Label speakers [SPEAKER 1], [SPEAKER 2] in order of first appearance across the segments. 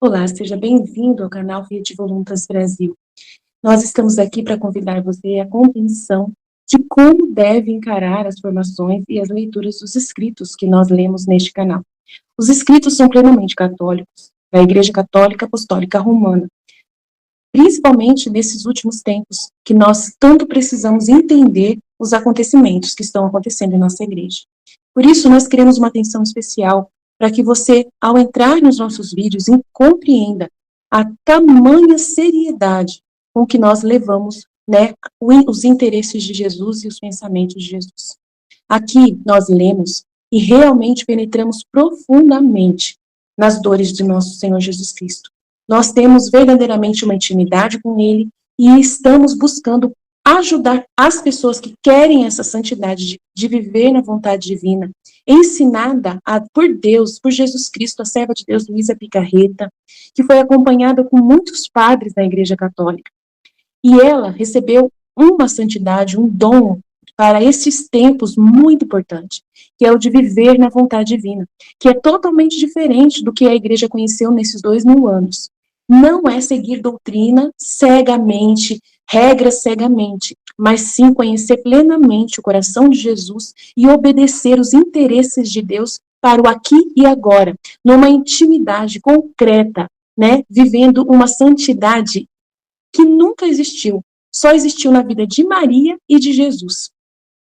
[SPEAKER 1] Olá, seja bem-vindo ao canal Rede Voluntas Brasil. Nós estamos aqui para convidar você à compreensão de como deve encarar as formações e as leituras dos escritos que nós lemos neste canal. Os escritos são plenamente católicos, da Igreja Católica Apostólica Romana, principalmente nesses últimos tempos, que nós tanto precisamos entender os acontecimentos que estão acontecendo em nossa igreja. Por isso, nós queremos uma atenção especial para que você, ao entrar nos nossos vídeos, compreenda a tamanha seriedade com que nós levamos, né, os interesses de Jesus e os pensamentos de Jesus. Aqui nós lemos e realmente penetramos profundamente nas dores de nosso Senhor Jesus Cristo. Nós temos verdadeiramente uma intimidade com Ele e estamos buscando ajudar as pessoas que querem essa santidade de viver na vontade divina, ensinada por Deus, por Jesus Cristo, a serva de Deus, Luísa Picarreta, que foi acompanhada com muitos padres da Igreja Católica. E ela recebeu uma santidade, um dom para esses tempos muito importante, que é o de viver na vontade divina, que é totalmente diferente do que a igreja conheceu nesses 2000 anos. Não é seguir doutrina cegamente, regras cegamente, mas sim conhecer plenamente o coração de Jesus e obedecer os interesses de Deus para o aqui e agora, numa intimidade concreta, né, vivendo uma santidade que nunca existiu, só existiu na vida de Maria e de Jesus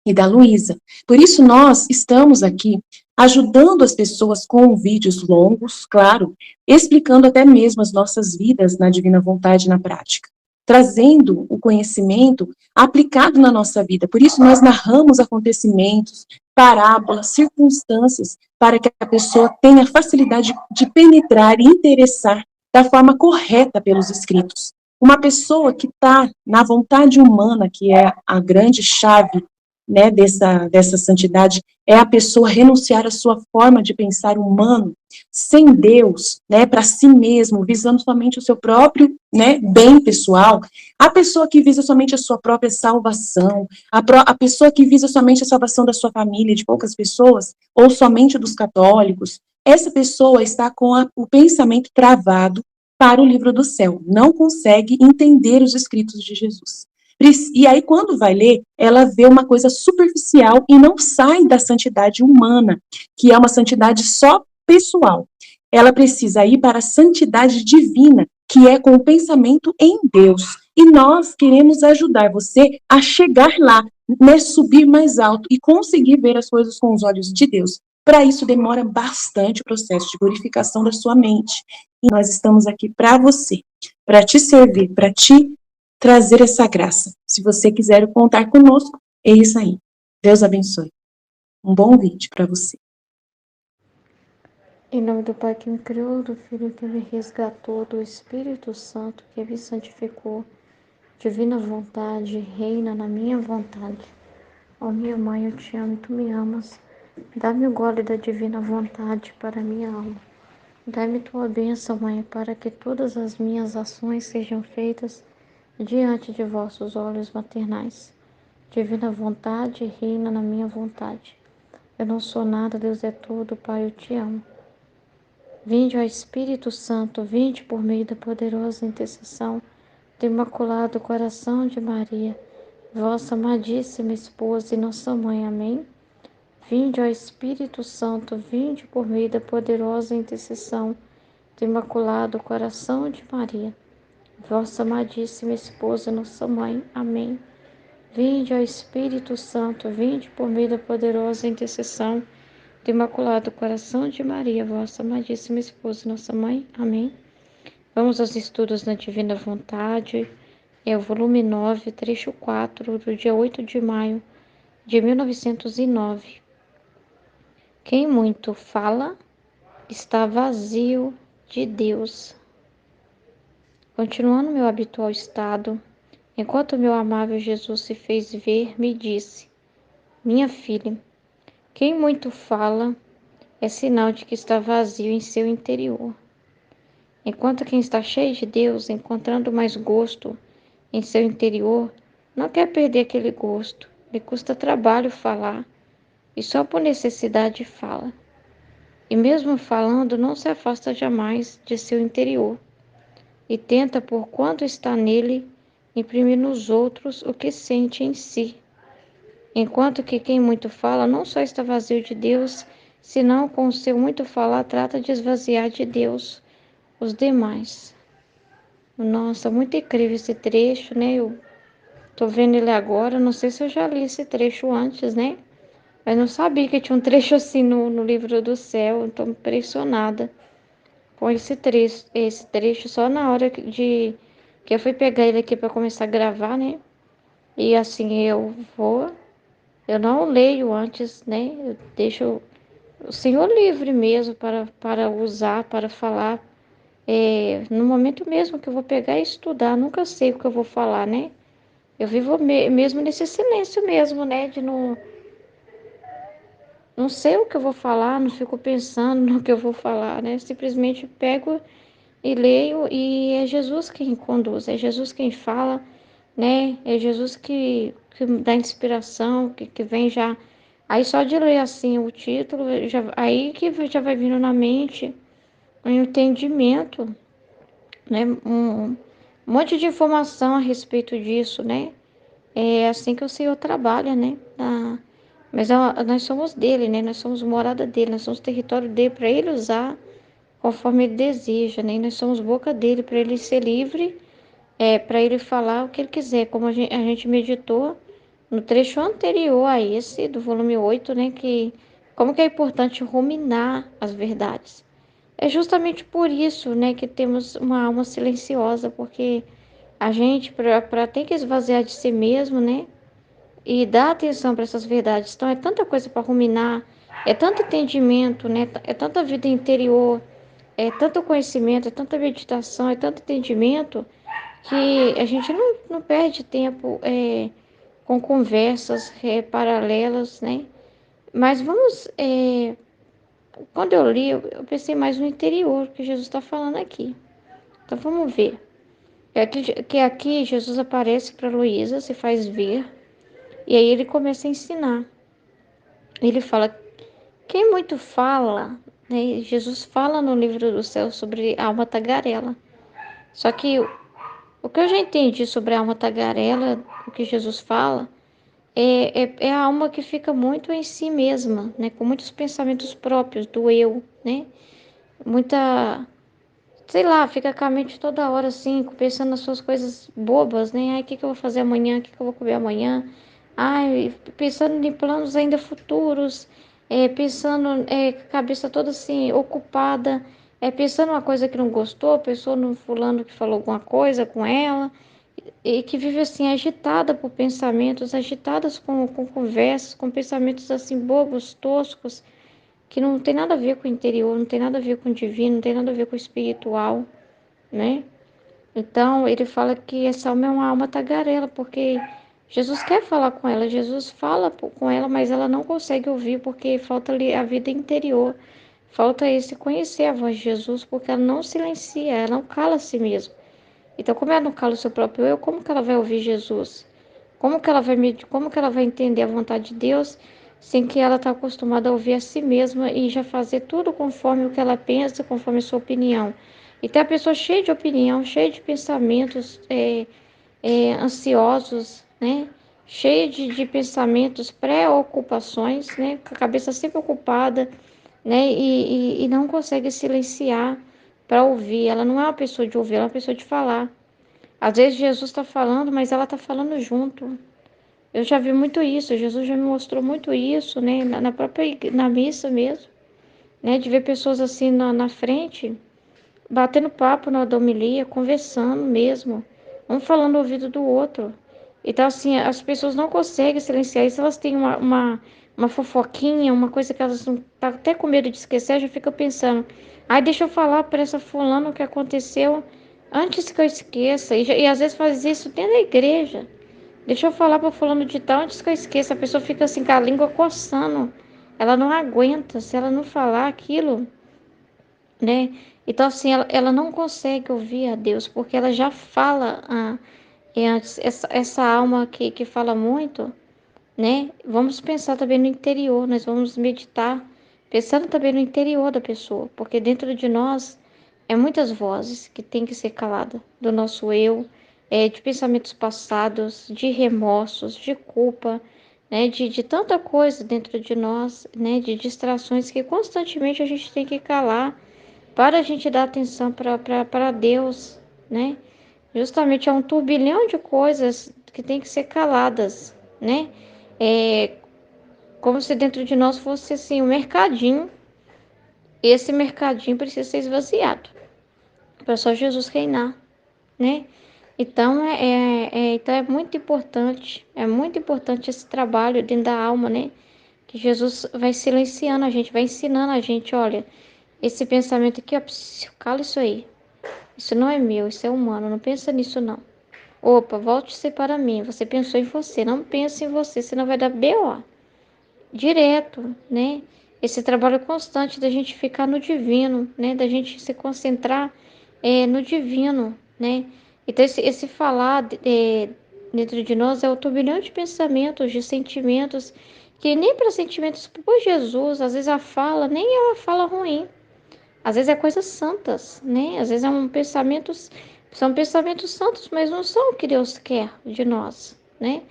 [SPEAKER 1] e da Luísa. Por isso nós estamos aqui ajudando as pessoas com vídeos longos, claro, explicando até mesmo as nossas vidas na divina vontade na prática, trazendo o conhecimento aplicado na nossa vida. Por isso nós narramos acontecimentos, parábolas, circunstâncias, para que a pessoa tenha facilidade de penetrar e interessar da forma correta pelos escritos. Uma pessoa que está na vontade humana, que é a grande chave, né, dessa santidade, é a pessoa renunciar à sua forma de pensar humano, sem Deus, né, para si mesmo, visando somente o seu próprio, né, bem pessoal. A pessoa que visa somente a sua própria salvação, a pessoa que visa somente a salvação da sua família, de poucas pessoas, ou somente dos católicos, essa pessoa está com o pensamento travado para o livro do céu, não consegue entender os escritos de Jesus. E aí, quando vai ler, ela vê uma coisa superficial e não sai da santidade humana, que é uma santidade só pessoal. Ela precisa ir para a santidade divina, que é com o pensamento em Deus. E nós queremos ajudar você a chegar lá, né, subir mais alto e conseguir ver as coisas com os olhos de Deus. Para isso, demora bastante o processo de purificação da sua mente. E nós estamos aqui para você, para te servir, para te trazer essa graça. Se você quiser contar conosco, é isso aí. Deus abençoe. Um bom vídeo para você.
[SPEAKER 2] Em nome do Pai que me criou, do Filho que me resgatou, do Espírito Santo que me santificou, divina vontade, reina na minha vontade. Ó minha mãe, eu te amo e tu me amas. Dá-me o gole da divina vontade para minha alma. Dá-me tua bênção, Mãe, para que todas as minhas ações sejam feitas diante de vossos olhos maternais. Divina vontade, reina na minha vontade. Eu não sou nada, Deus é tudo, Pai, eu te amo. Vinde, ó Espírito Santo, vinde por meio da poderosa intercessão do Imaculado Coração de Maria, vossa amadíssima esposa e nossa mãe. Amém. Vinde, ó Espírito Santo, vinde por meio da poderosa intercessão do Imaculado Coração de Maria, vossa amadíssima esposa e nossa mãe. Amém. Vinde, ó Espírito Santo, vinde por meio da poderosa intercessão do Imaculado Coração de Maria, vossa amadíssima esposa e nossa mãe. Amém. Vamos aos estudos na Divina Vontade. É o volume 9, trecho 4, do dia 8 de maio de 1909. Quem muito fala está vazio de Deus. Continuando meu habitual estado, enquanto meu amável Jesus se fez ver, me disse: minha filha, quem muito fala é sinal de que está vazio em seu interior. Enquanto quem está cheio de Deus, encontrando mais gosto em seu interior, não quer perder aquele gosto lhe custa trabalho falar, e só por necessidade fala. E mesmo falando, não se afasta jamais de seu interior, e tenta, por quanto está nele, imprimir nos outros o que sente em si. Enquanto que quem muito fala não só está vazio de Deus, senão com o seu muito falar trata de esvaziar de Deus os demais. Nossa, muito incrível esse trecho, né? Eu tô vendo ele agora, não sei se eu já li esse trecho antes, né? Mas não sabia que tinha um trecho assim no livro do céu. Estou impressionada com esse trecho só na hora que eu fui pegar ele aqui para começar a gravar, né? E assim eu não leio antes, né? Eu deixo o Senhor livre mesmo para usar, para falar. No momento mesmo que eu vou pegar e estudar, nunca sei o que eu vou falar, né? Eu vivo mesmo nesse silêncio mesmo, né? De não sei o que eu vou falar, não fico pensando no que eu vou falar, né? Simplesmente pego e leio e é Jesus quem conduz, é Jesus quem fala, né? É Jesus que dá inspiração, que vem já. Aí só de ler assim o título, aí que já vai vindo na mente um entendimento, né? Um monte de informação a respeito disso, né? É assim que o Senhor trabalha, né? Mas nós somos dele, né? Nós somos morada dele, nós somos território dele para ele usar conforme ele deseja, né? E nós somos boca dele para ele ser livre, para ele falar o que ele quiser, como a gente meditou no trecho anterior a esse, do volume 8, né? Como que é importante ruminar as verdades. É justamente por isso, né, que temos uma alma silenciosa, porque a gente, para ter que esvaziar de si mesmo, né? E dar atenção para essas verdades. Então, é tanta coisa para ruminar, é tanto entendimento, né? É tanta vida interior, é tanto conhecimento, é tanta meditação, é tanto entendimento, que a gente não perde tempo com conversas paralelas, né? Mas quando eu li, eu pensei mais no interior, que Jesus está falando aqui. Então, vamos ver. Que aqui Jesus aparece para Luísa, se faz ver, e aí ele começa a ensinar. Ele fala: quem muito fala, né? Jesus fala no livro do céu sobre a alma tagarela. Só que o que eu já entendi sobre a alma tagarela, o que Jesus fala, é a alma que fica muito em si mesma, né? Com muitos pensamentos próprios do eu, né? Muita, sei lá, fica com a mente toda hora assim, pensando nas suas coisas bobas, né? Ai, o que que eu vou fazer amanhã? O que que eu vou comer amanhã? Ai, pensando em planos ainda futuros, pensando, com a cabeça toda assim, ocupada, pensando uma coisa que não gostou, pensou no fulano que falou alguma coisa com ela, e que vive assim, agitada por pensamentos, agitadas com conversas, com pensamentos assim, bobos, toscos, que não tem nada a ver com o interior, não tem nada a ver com o divino, não tem nada a ver com o espiritual, né? Então, ele fala que essa alma é uma alma tagarela, porque Jesus quer falar com ela, Jesus fala com ela, mas ela não consegue ouvir, porque falta ali a vida interior, falta esse conhecer a voz de Jesus, porque ela não silencia, ela não cala a si mesma. Então, como ela não cala o seu próprio eu, como que ela vai ouvir Jesus? Como que ela vai entender a vontade de Deus sem que ela está acostumada a ouvir a si mesma e já fazer tudo conforme o que ela pensa, conforme a sua opinião? Então a pessoa cheia de opinião, cheia de pensamentos ansiosos, né? Cheia de pensamentos, preocupações, né? Com a cabeça sempre ocupada, né? E não consegue silenciar para ouvir. Ela não é uma pessoa de ouvir, ela é uma pessoa de falar. Às vezes Jesus está falando, mas ela está falando junto. Eu já vi muito isso, Jesus já me mostrou muito isso, né? Na própria na missa mesmo, né? De ver pessoas assim na frente, batendo papo na homilia, conversando mesmo, um falando no ouvido do outro. Então, assim, as pessoas não conseguem silenciar isso, elas têm uma fofoquinha, uma coisa que elas não tá até com medo de esquecer, já fica pensando, ai, deixa eu falar para essa fulana o que aconteceu antes que eu esqueça. E às vezes faz isso dentro da igreja. Deixa eu falar para fulano de tal antes que eu esqueça. A pessoa fica assim com a língua coçando. Ela não aguenta, se ela não falar aquilo, né? Então, assim, ela não consegue ouvir a Deus, porque ela já fala antes. Essa alma que fala muito, né? Vamos pensar também no interior, nós vamos meditar, pensando também no interior da pessoa, porque dentro de nós é muitas vozes que tem que ser calada, do nosso eu, de pensamentos passados, de remorsos, de culpa, né? De tanta coisa dentro de nós, né? De distrações que constantemente a gente tem que calar para a gente dar atenção para Deus, né? Justamente é um turbilhão de coisas que tem que ser caladas, né? É como se dentro de nós fosse assim um mercadinho. Esse mercadinho precisa ser esvaziado para só Jesus reinar, né? Então então é muito importante esse trabalho dentro da alma, né? Que Jesus vai silenciando a gente, vai ensinando a gente, olha, esse pensamento aqui, ó, cala isso aí. Isso não é meu, isso é humano, não pensa nisso não. Opa, volte-se para mim. Você pensou em você, não pense em você, senão vai dar BO. Direto, né? Esse trabalho constante da gente ficar no divino, né? Da gente se concentrar no divino, né? Então, esse falar dentro de nós é o turbilhão de pensamentos, de sentimentos, que nem para sentimentos por Jesus, às vezes a fala, nem é uma fala ruim. Às vezes é coisas santas, né? Às vezes são pensamentos santos, mas não são o que Deus quer de nós, né?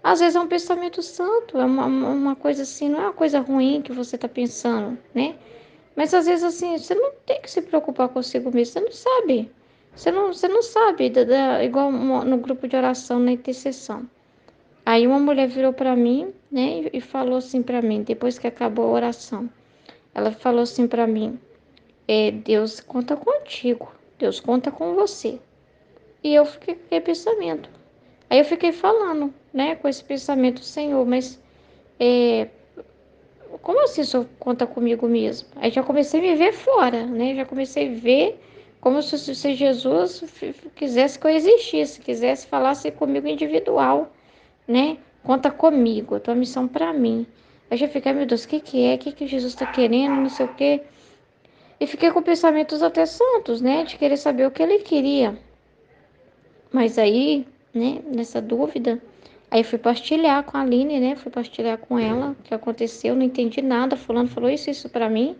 [SPEAKER 2] Às vezes é um pensamento santo, é uma coisa assim, não é uma coisa ruim que você está pensando, né? Mas às vezes assim, você não tem que se preocupar consigo mesmo, você não sabe. Você não sabe, igual no grupo de oração, na intercessão. Aí uma mulher virou para mim, né, e falou assim para mim, depois que acabou a oração. Ela falou assim para mim: Deus conta contigo, Deus conta com você. E eu fiquei com aquele pensamento. Aí eu fiquei falando, né, com esse pensamento, Senhor, mas é, como assim o Senhor conta comigo mesmo? Aí já comecei a me ver fora, né? Já comecei a ver como se Jesus quisesse que eu existisse, quisesse falar assim comigo individual, né? Conta comigo, a tua missão para mim. Aí já fiquei, meu Deus, o que que é? O que que Jesus está querendo? Não sei o quê. E fiquei com pensamentos até santos, né? De querer saber o que ele queria. Mas aí, né, nessa dúvida, aí fui partilhar com a Aline, né? Fui partilhar com ela o que aconteceu, não entendi nada. Fulano falou isso pra mim.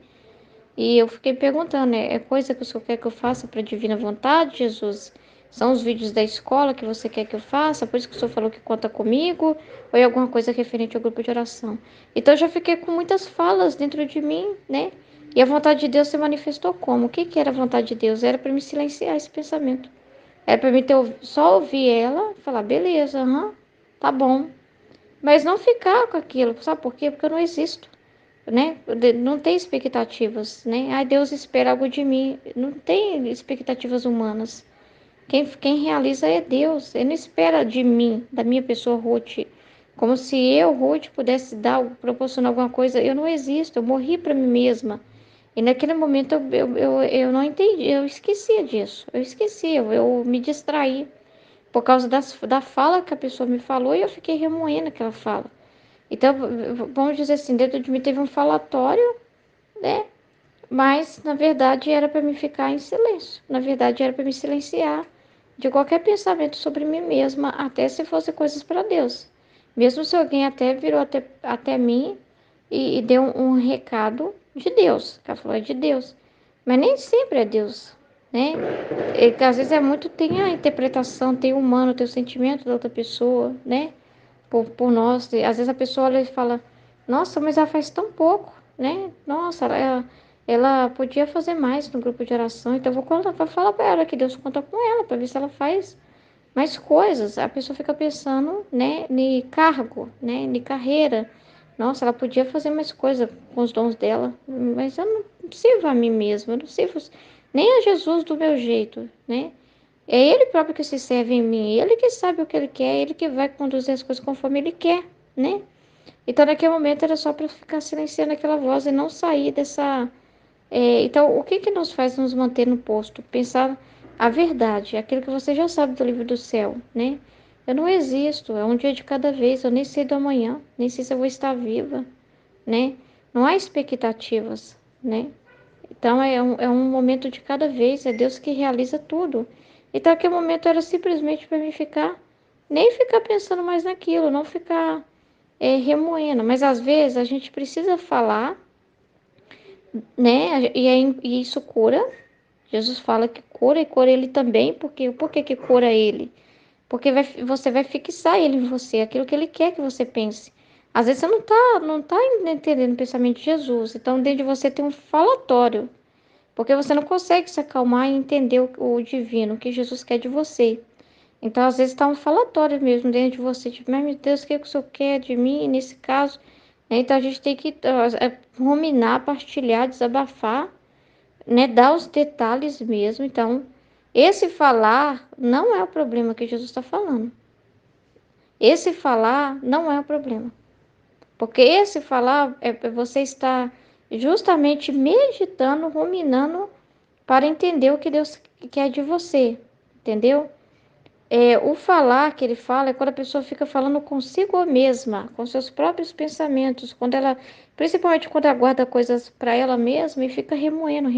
[SPEAKER 2] E eu fiquei perguntando, é coisa que o Senhor quer que eu faça para a divina vontade, Jesus? São os vídeos da escola que você quer que eu faça? Por isso que o Senhor falou que conta comigo? Ou é alguma coisa referente ao grupo de oração? Então eu já fiquei com muitas falas dentro de mim, né? E a vontade de Deus se manifestou como? O que que era a vontade de Deus? Era para me silenciar esse pensamento. Era para mim só ouvir ela e falar, beleza, tá bom. Mas não ficar com aquilo, sabe por quê? Porque eu não existo, né? Não tem expectativas, né? Ai, Deus espera algo de mim. Não tem expectativas humanas. Quem realiza é Deus. Ele não espera de mim, da minha pessoa Ruth. Como se eu, Ruth, pudesse proporcionar alguma coisa. Eu não existo, eu morri para mim mesma. E naquele momento eu não entendi, eu esquecia disso. Eu esqueci, eu me distraí por causa da fala que a pessoa me falou e eu fiquei remoendo aquela fala. Então, vamos dizer assim, dentro de mim teve um falatório, né? Mas, na verdade, era para me ficar em silêncio. Na verdade, era para me silenciar de qualquer pensamento sobre mim mesma, até se fosse coisas para Deus. Mesmo se alguém até virou até mim e deu um recado de Deus, que ela falou é de Deus. Mas nem sempre é Deus, né? Às vezes é muito, tem a interpretação, tem o humano, tem o sentimento da outra pessoa, né? Por nós. Às vezes a pessoa olha e fala, nossa, mas ela faz tão pouco, né? Nossa, ela podia fazer mais no grupo de oração, então eu vou falar para ela que Deus conta com ela, para ver se ela faz mais coisas. A pessoa fica pensando, né, em cargo, né, em carreira. Nossa, ela podia fazer mais coisa com os dons dela, mas eu não sirvo a mim mesma, eu não sirvo nem a Jesus do meu jeito, né? É Ele próprio que se serve em mim, Ele que sabe o que Ele quer, Ele que vai conduzir as coisas conforme Ele quer, né? Então, naquele momento, era só para ficar silenciando aquela voz e não sair dessa. Então, o que que nos faz nos manter no posto? Pensar a verdade, aquilo que você já sabe do livro do céu, né? Eu não existo, é um dia de cada vez, eu nem sei do amanhã, nem sei se eu vou estar viva, né? Não há expectativas, né? Então é um momento de cada vez, é Deus que realiza tudo. Então aquele momento era simplesmente para mim ficar, nem ficar pensando mais naquilo, não ficar remoendo. Mas às vezes a gente precisa falar, né? E isso cura. Jesus fala que cura e cura ele também, porque por que que cura ele? Porque você vai fixar ele em você, aquilo que ele quer que você pense. Às vezes você não tá entendendo o pensamento de Jesus. Então, dentro de você tem um falatório. Porque você não consegue se acalmar e entender o divino, o que Jesus quer de você. Então, às vezes, está um falatório mesmo dentro de você. Tipo, mas meu Deus, o que o Senhor quer de mim nesse caso? Então, a gente tem que ruminar, partilhar, desabafar, né? Dar os detalhes mesmo. Então, esse falar não é o problema que Jesus está falando. Esse falar não é o problema. Porque esse falar é você estar justamente meditando, ruminando para entender o que Deus quer de você, entendeu? O falar que ele fala é quando a pessoa fica falando consigo mesma, com seus próprios pensamentos, quando ela, principalmente quando ela guarda coisas para ela mesma e fica remoendo,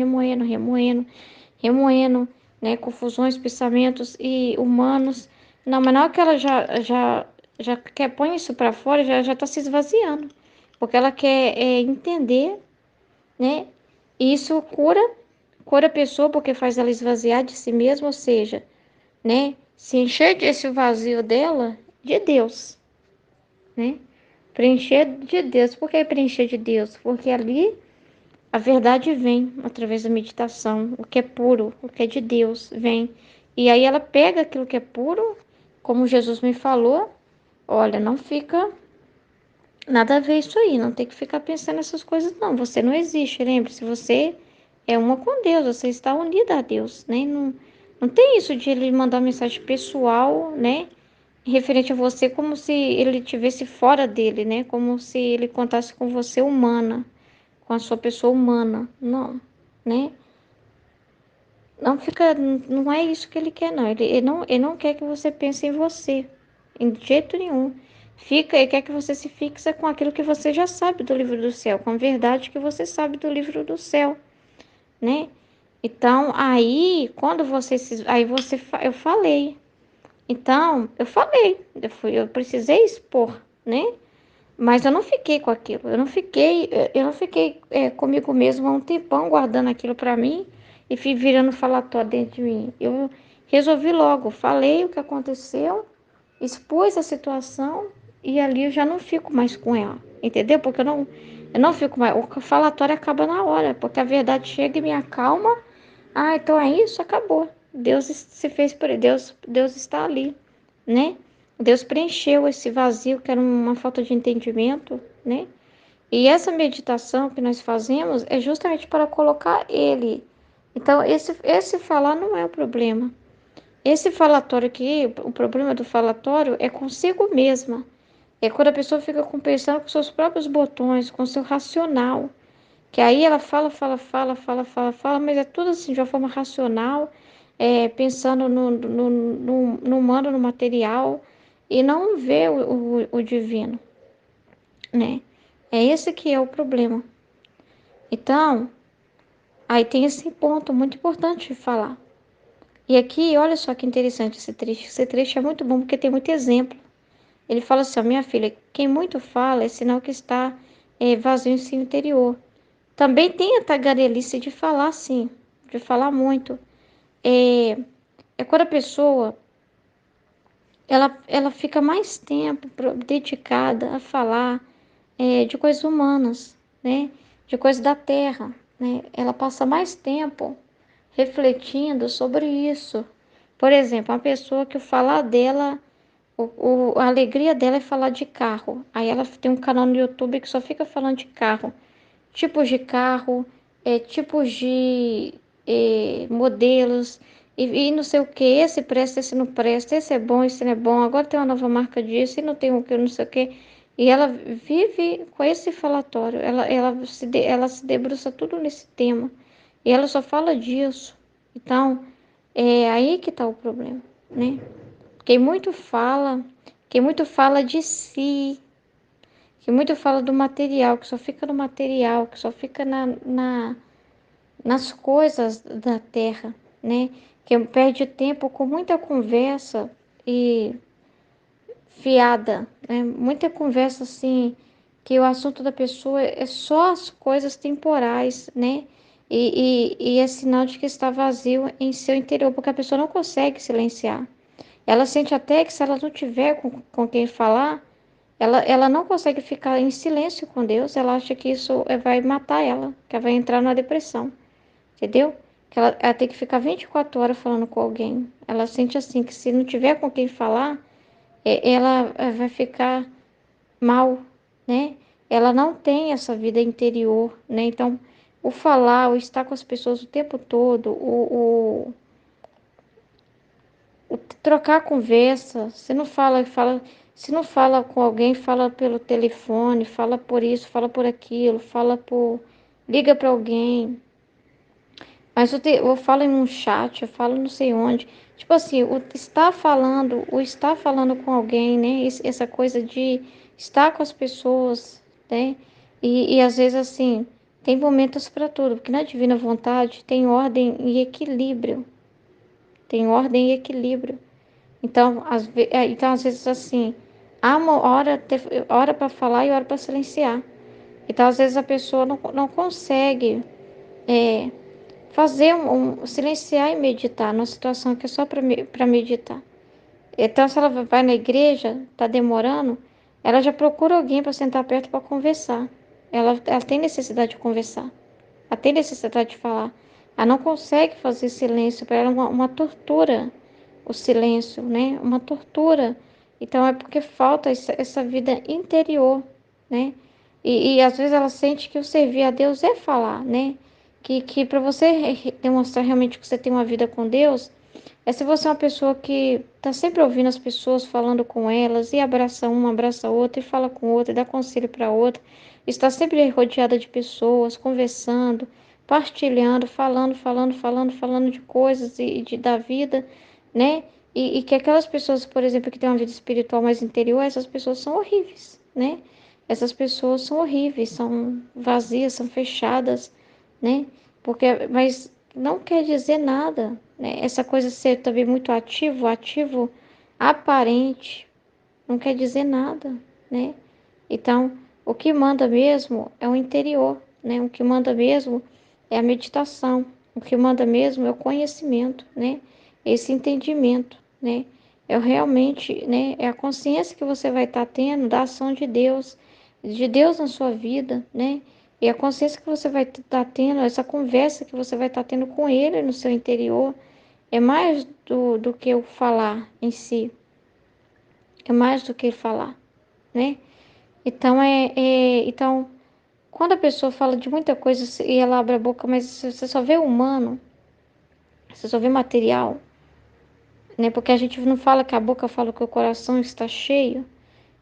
[SPEAKER 2] né, confusões, pensamentos e humanos. Não, mas na hora que ela já quer pôr isso para fora, já está se esvaziando, porque ela quer entender, né? E isso cura a pessoa porque faz ela esvaziar de si mesma, ou seja, né? Se encher desse vazio dela de Deus, né? Preencher de Deus. Por que preencher de Deus? Porque ali a verdade vem através da meditação, o que é puro, o que é de Deus, vem. E aí ela pega aquilo que é puro, como Jesus me falou, olha, não fica nada a ver isso aí, não tem que ficar pensando nessas coisas, não. Você não existe, lembre-se, você é uma com Deus, você está unida a Deus, né? Não tem isso de ele mandar mensagem pessoal, né? Referente a você, como se ele estivesse fora dele, né? Como se ele contasse com você humana, com a sua pessoa humana. Não, né? Não fica, não é isso que ele quer, não. Ele não quer que você pense em você, de jeito nenhum. Ele quer que você se fixe com aquilo que você já sabe do livro do céu, com a verdade que você sabe do livro do céu, né? Então, aí, quando eu falei. Então, eu precisei expor, né? Mas eu não fiquei com aquilo, eu não fiquei comigo mesma um tempão guardando aquilo para mim e fui virando falatório dentro de mim. Eu resolvi logo, falei o que aconteceu, expus a situação e ali eu já não fico mais com ela, entendeu? Porque eu não fico mais, o falatório acaba na hora, porque a verdade chega e me acalma. Ah, então é isso, acabou. Deus se fez por Deus está ali, né? Deus preencheu esse vazio que era uma falta de entendimento, né? E essa meditação que nós fazemos é justamente para colocar Ele. Então, esse falar não é o problema. Esse falatório aqui, o problema do falatório é consigo mesma. É quando a pessoa fica pensando com seus próprios botões, com seu racional. Que aí ela fala, mas é tudo assim de uma forma racional, pensando no humano, no material, e não vê o divino, né? É esse que é o problema. Então, aí tem esse ponto muito importante de falar. E aqui, olha só que interessante esse trecho. Esse trecho é muito bom porque tem muito exemplo. Ele fala assim, ó, minha filha, quem muito fala é sinal que está vazio em seu interior. Também tem a tagarelice de falar, sim, de falar muito. É, é quando a pessoa ela fica mais tempo dedicada a falar de coisas humanas, né? De coisas da terra, né? Ela passa mais tempo refletindo sobre isso. Por exemplo, uma pessoa que o falar dela, a alegria dela é falar de carro. Aí ela tem um canal no YouTube que só fica falando de carro. Tipos de carro, tipos de modelos, e não sei o que, esse presta, esse não presta, esse é bom, esse não é bom, agora tem uma nova marca disso, e não tem o que, não sei o que. E ela vive com esse falatório, ela se debruça tudo nesse tema, e ela só fala disso. Então, é aí que está o problema, né? Quem muito fala, quem muito fala de si, que muito fala do material, que só fica no material, que só fica nas coisas da terra, né? Que perde tempo com muita conversa e fiada, né? Muita conversa assim, que o assunto da pessoa é só as coisas temporais, né? E é sinal de que está vazio em seu interior, porque a pessoa não consegue silenciar. Ela sente até que se ela não tiver com quem falar, ela não consegue ficar em silêncio com Deus, ela acha que isso vai matar ela, que ela vai entrar na depressão, entendeu? Que ela tem que ficar 24 horas falando com alguém. Ela sente assim, que se não tiver com quem falar, ela vai ficar mal, né? Ela não tem essa vida interior, né? Então, o falar, o estar com as pessoas o tempo todo, o trocar conversa, se não fala, fala, se não fala com alguém, fala pelo telefone, fala por isso, fala por aquilo, liga para alguém. Mas eu falo em um chat, eu falo não sei onde. Tipo assim, o estar falando com alguém, né? Essa coisa de estar com as pessoas, né? E às vezes assim, tem momentos para tudo, porque na divina vontade tem ordem e equilíbrio. Tem ordem e equilíbrio. Então, às vezes assim, há uma hora para falar e hora para silenciar. Então, às vezes a pessoa não consegue. É, silenciar e meditar numa situação que é só para meditar. Então, se ela vai na igreja, está demorando, ela já procura alguém para sentar perto para conversar. Ela tem necessidade de conversar, ela tem necessidade de falar. Ela não consegue fazer silêncio, para ela é uma tortura o silêncio, né? Uma tortura. Então, é porque falta essa vida interior, né? E às vezes ela sente que o servir a Deus é falar, né? Que para você demonstrar realmente que você tem uma vida com Deus, é se você é uma pessoa que está sempre ouvindo as pessoas, falando com elas, e abraça uma, abraça outra, e fala com outra, e dá conselho para outra, está sempre rodeada de pessoas, conversando, partilhando, falando de coisas da vida, né? E que aquelas pessoas, por exemplo, que têm uma vida espiritual mais interior, essas pessoas são horríveis, né? Essas pessoas são horríveis, são vazias, são fechadas, né? Mas não quer dizer nada, né? Essa coisa de ser também muito ativo, aparente, não quer dizer nada, né? Então, o que manda mesmo é o interior, né? O que manda mesmo é a meditação, o que manda mesmo é o conhecimento, né? Esse entendimento, né? É realmente, né? É a consciência que você vai estar tendo da ação de Deus na sua vida, né? E a consciência que você vai estar tendo, essa conversa que você vai estar tendo com Ele no seu interior, é mais do que o falar em si, é mais do que falar, né? Então, quando a pessoa fala de muita coisa e ela abre a boca, mas você só vê o humano, você só vê material, né? Porque a gente não fala que a boca fala que o coração está cheio.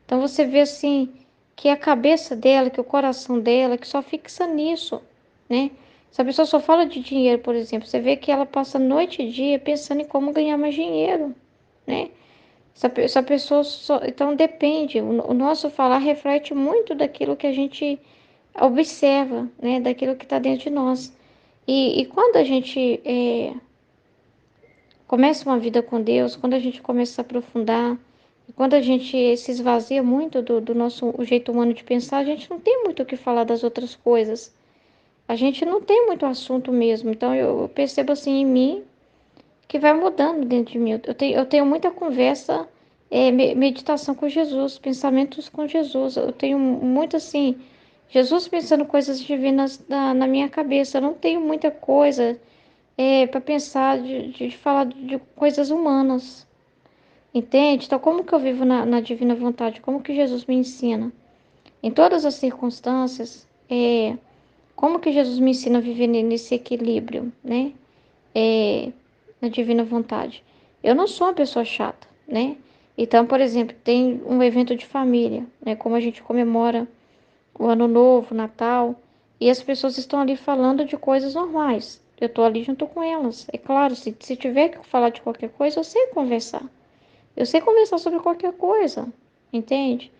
[SPEAKER 2] Então você vê assim que a cabeça dela, que o coração dela, que só fixa nisso, né? Se a pessoa só fala de dinheiro, por exemplo, você vê que ela passa noite e dia pensando em como ganhar mais dinheiro, né? Essa pessoa só, então depende, o nosso falar reflete muito daquilo que a gente observa, né? Daquilo que está dentro de nós. E quando a gente começa uma vida com Deus, quando a gente começa a se aprofundar, quando a gente se esvazia muito do nosso o jeito humano de pensar, a gente não tem muito o que falar das outras coisas. A gente não tem muito assunto mesmo. Então eu percebo assim em mim que vai mudando dentro de mim. Eu tenho muita conversa, meditação com Jesus, pensamentos com Jesus. Eu tenho muito assim, Jesus pensando coisas divinas na minha cabeça. Eu não tenho muita coisa para pensar, de falar de coisas humanas. Entende? Então, como que eu vivo na divina vontade? Como que Jesus me ensina? Em todas as circunstâncias, como que Jesus me ensina a viver nesse equilíbrio, né? É, na divina vontade. Eu não sou uma pessoa chata, né? Então, por exemplo, tem um evento de família, né? Como a gente comemora o Ano Novo, o Natal, e as pessoas estão ali falando de coisas normais. Eu estou ali junto com elas. É claro, se tiver que falar de qualquer coisa, eu sei conversar. Eu sei conversar sobre qualquer coisa, entende?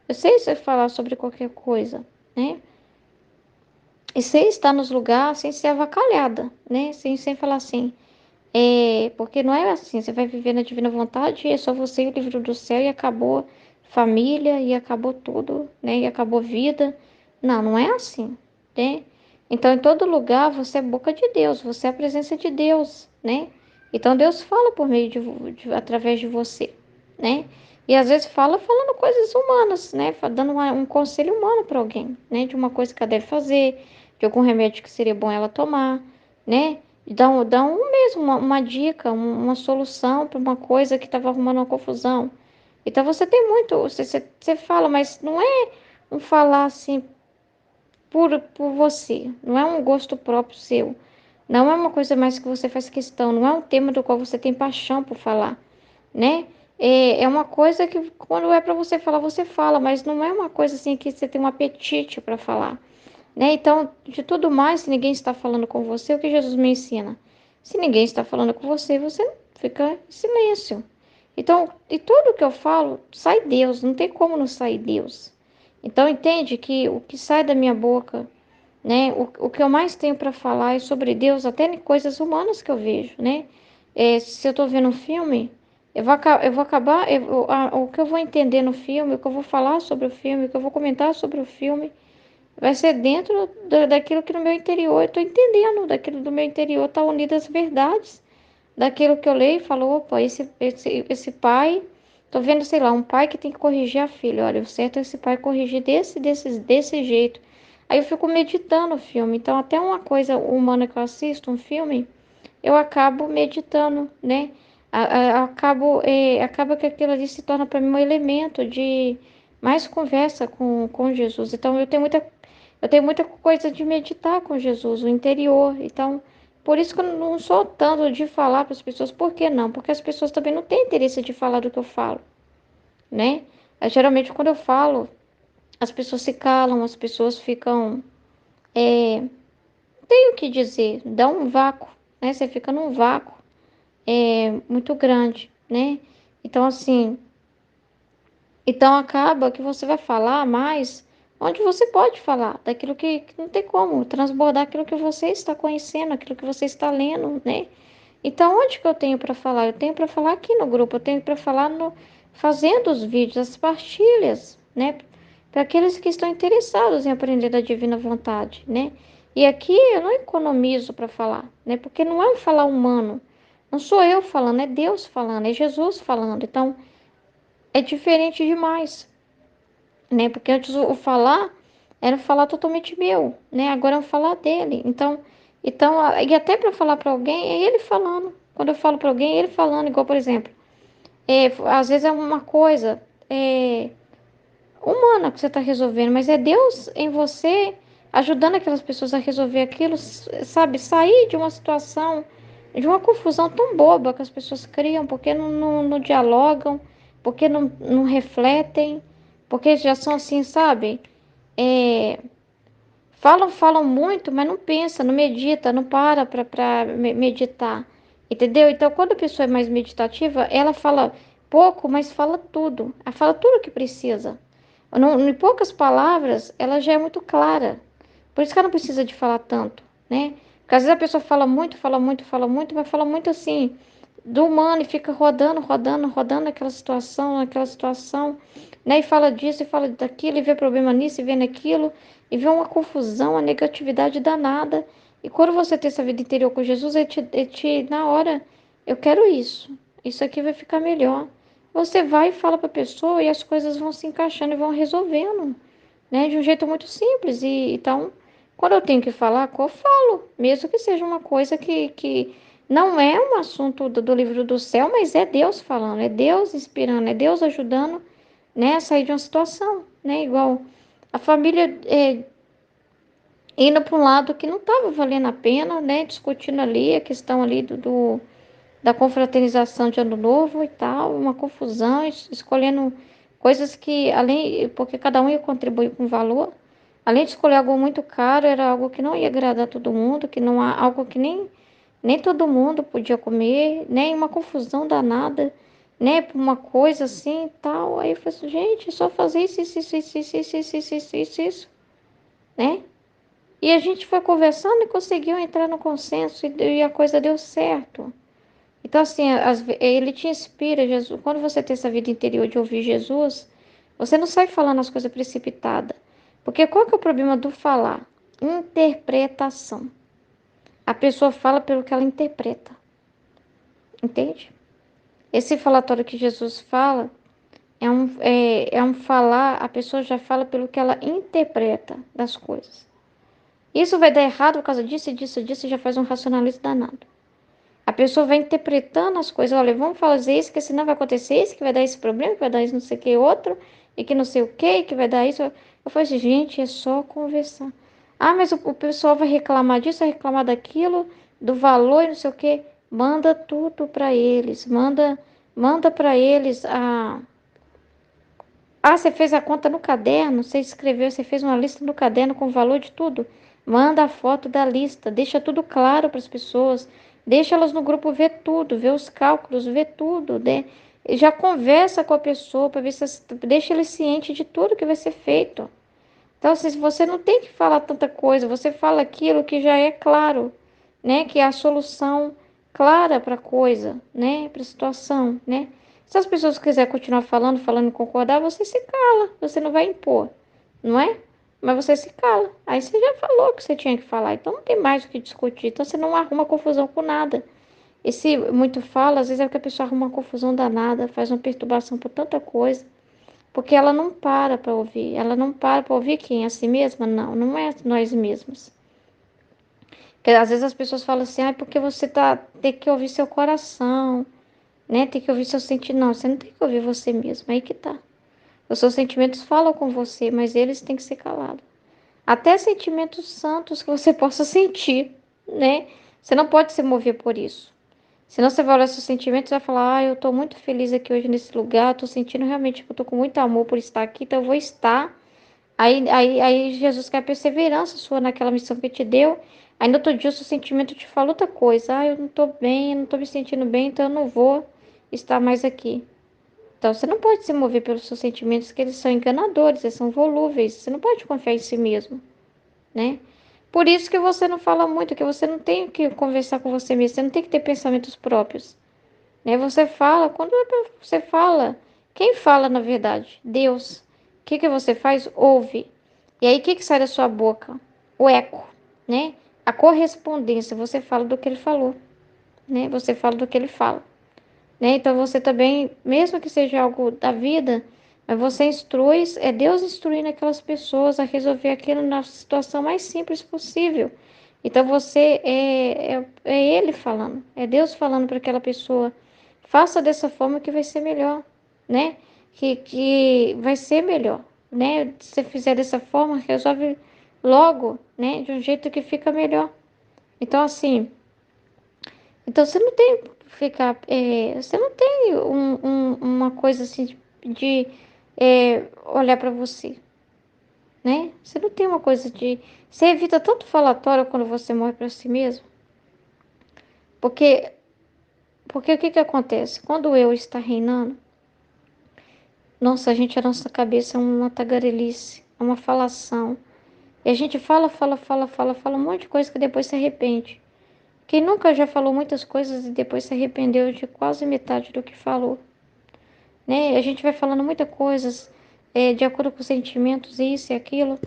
[SPEAKER 2] Eu sei falar sobre qualquer coisa, né? E sem estar nos lugares, sem ser avacalhada, né? Sem falar assim. Porque não é assim, você vai viver na divina vontade e é só você e o livro do céu e acabou. família e acabou tudo, né? E acabou vida. Não, não é assim, né? Então, em todo lugar, você é boca de Deus, você é a presença de Deus, né? Então, Deus fala por meio através de você, né? E às vezes falando coisas humanas, né? Dando um conselho humano para alguém, né? De uma coisa que ela deve fazer, de algum remédio que seria bom ela tomar, né? Dá um mesmo, uma dica, uma solução para uma coisa que estava arrumando uma confusão. Então você tem muito, você fala, mas não é um falar assim por você, não é um gosto próprio seu, não é uma coisa mais que você faz questão, não é um tema do qual você tem paixão por falar, né? É uma coisa que quando é para você falar, você fala, mas não é uma coisa assim que você tem um apetite para falar, né? Então, de tudo mais, se ninguém está falando com você, o que Jesus me ensina? Se ninguém está falando com você, você fica em silêncio. Então, de tudo que eu falo, sai Deus, não tem como não sair Deus. Então, entende que o que sai da minha boca, né? O que eu mais tenho para falar é sobre Deus, até em coisas humanas que eu vejo, né? Se eu estou vendo um filme, eu vou acabar, o que eu vou entender no filme, o que eu vou falar sobre o filme, o que eu vou comentar sobre o filme, vai ser dentro daquilo que no meu interior eu estou entendendo, daquilo do meu interior está unidas as verdades, daquilo que eu leio e falo, opa, esse pai, tô vendo, sei lá, um pai que tem que corrigir a filha, olha, o certo é esse pai corrigir desse jeito. Aí eu fico meditando o filme, então até uma coisa humana que eu assisto, um filme, eu acabo meditando, né? Acaba que aquilo ali se torna para mim um elemento de mais conversa com Jesus. Então eu tenho muita coisa de meditar com Jesus, o interior. Então, por isso que eu não sou tanto de falar para as pessoas. Por que não? Porque as pessoas também não têm interesse de falar do que eu falo, né? Geralmente, quando eu falo, as pessoas se calam, as pessoas ficam. Tem o que dizer, dá um vácuo, né? Você fica num vácuo muito grande, né? Então, assim, então acaba que você vai falar mais onde você pode falar, daquilo que não tem como, transbordar aquilo que você está conhecendo, aquilo que você está lendo, né? Então, onde que eu tenho para falar? Eu tenho para falar aqui no grupo, eu tenho para falar fazendo os vídeos, as partilhas, né? Para aqueles que estão interessados em aprender da divina vontade, né? E aqui eu não economizo para falar, né? Porque não é um falar humano. Não sou eu falando, é Deus falando, é Jesus falando. Então, é diferente demais, né? Porque antes o falar era um falar totalmente meu, né? Agora é um falar dele. E até para falar para alguém é ele falando. Quando eu falo para alguém, é ele falando, igual por exemplo, às vezes é uma coisa humana que você está resolvendo, mas é Deus em você ajudando aquelas pessoas a resolver aquilo, sabe? Sair de uma situação, de uma confusão tão boba que as pessoas criam, porque não dialogam, porque não refletem, porque já são assim, sabe? É, falam muito, mas não pensa, não medita, não para meditar, entendeu? Então, quando a pessoa é mais meditativa, ela fala pouco, mas fala tudo. Ela fala tudo o que precisa. Em poucas palavras, ela já é muito clara. Por isso que ela não precisa de falar tanto, né? Porque às vezes a pessoa fala muito, fala muito, fala muito, mas fala muito assim, do humano e fica rodando, rodando, rodando aquela situação, né? E fala disso e fala daquilo, e vê problema nisso e vê naquilo, e vê uma confusão, uma negatividade danada. E quando você tem essa vida interior com Jesus, na hora, eu quero isso. Isso aqui vai ficar melhor. Você vai e fala para a pessoa e as coisas vão se encaixando e vão resolvendo, né? De um jeito muito simples. E então, quando eu tenho que falar, eu falo, mesmo que seja uma coisa que não é um assunto do livro do céu, mas é Deus falando, é Deus inspirando, é Deus ajudando, né, a sair de uma situação, né? Igual a família indo para um lado que não estava valendo a pena, né? Discutindo ali a questão ali da confraternização de Ano Novo e tal, uma confusão, escolhendo coisas que, além, porque cada um ia contribuir com valor, além de escolher algo muito caro, era algo que não ia agradar todo mundo, que não há algo que nem todo mundo podia comer, nem uma confusão danada, né, por uma coisa assim e tal. Aí eu falei assim, gente, é só fazer isso, né? E a gente foi conversando e conseguiu entrar no consenso e a coisa deu certo. Então, assim, ele te inspira, Jesus. Quando você tem essa vida interior de ouvir Jesus, Você não sai falando as coisas precipitadas. Porque qual que é o problema do falar? Interpretação. A pessoa fala pelo que ela interpreta. Entende? Esse falatório que Jesus fala é um falar, a pessoa já fala pelo que ela interpreta das coisas. Isso vai dar errado por causa disso, disso, disso, e já faz um racionalismo danado. A pessoa vai interpretando as coisas, olha, vamos fazer isso, que senão vai acontecer isso, que vai dar esse problema, que vai dar isso não sei o que outro, e que não sei o que vai dar isso. Eu falei assim, gente, é só conversar. Ah, mas o pessoal vai reclamar disso, vai reclamar daquilo, do valor e não sei o que. Manda tudo para eles, manda para eles você fez a conta no caderno, você escreveu, você fez uma lista no caderno com o valor de tudo. Manda a foto da lista, deixa tudo claro para as pessoas, deixa elas no grupo ver tudo, ver os cálculos, ver tudo, né? E já conversa com a pessoa para ver se deixa ele ciente de tudo que vai ser feito. Então, assim, você não tem que falar tanta coisa, você fala aquilo que já é claro, né? Que é a solução clara para a coisa, né? Para a situação, né? Se as pessoas quiserem continuar falando, falando e concordar, você se cala, você não vai impor, não é? Mas você se cala. Aí você já falou o que você tinha que falar, então não tem mais o que discutir, então você não arruma confusão com nada. E se muito fala, às vezes é que a pessoa arruma uma confusão danada, faz uma perturbação por tanta coisa. Porque ela não para ouvir. Ela não para ouvir quem? A si mesma? Não, não é nós mesmos. Porque às vezes as pessoas falam assim, porque você tem que ouvir seu coração, né? Tem que ouvir seu sentimento. Não, você não tem que ouvir você mesmo. Aí que tá. Os seus sentimentos falam com você, mas eles têm que ser calados. Até sentimentos santos que você possa sentir, né? Você não pode se mover por isso. Senão você vai olhar seus sentimentos e vai falar, eu tô muito feliz aqui hoje nesse lugar, tô sentindo realmente que eu tô com muito amor por estar aqui, então eu vou estar. Aí Jesus quer perseverança sua naquela missão que te deu. Aí no outro dia o seu sentimento te fala outra coisa. Eu não tô bem, eu não tô me sentindo bem, então eu não vou estar mais aqui. Então você não pode se mover pelos seus sentimentos, que eles são enganadores, eles são volúveis. Você não pode confiar em si mesmo, né? Por isso que você não fala muito, que você não tem que conversar com você mesmo, você não tem que ter pensamentos próprios, né? Você fala, quando você fala, quem fala na verdade? Deus. O que você faz? Ouve. E aí, o que sai da sua boca? O eco, né? A correspondência, você fala do que ele falou, né? Você fala do que ele fala, né? Então, você também, mesmo que seja algo da vida, mas você instrui, é Deus instruindo aquelas pessoas a resolver aquilo na situação mais simples possível. Então, você é Ele falando, é Deus falando para aquela pessoa, faça dessa forma que vai ser melhor, né? Que vai ser melhor, né? Se você fizer dessa forma, resolve logo, né? De um jeito que fica melhor. Então, assim, então você não tem que ficar, você não tem uma coisa assim de olhar para você, né? Você não tem uma coisa de, você evita tanto falatório quando você morre para si mesmo, porque porque o que que acontece? Quando o eu está reinando, nossa, a nossa cabeça é uma tagarelice, é uma falação. E a gente fala um monte de coisa que depois se arrepende. Quem nunca já falou muitas coisas e depois se arrependeu de quase metade do que falou, né? A gente vai falando muitas coisas de acordo com os sentimentos, isso e aquilo.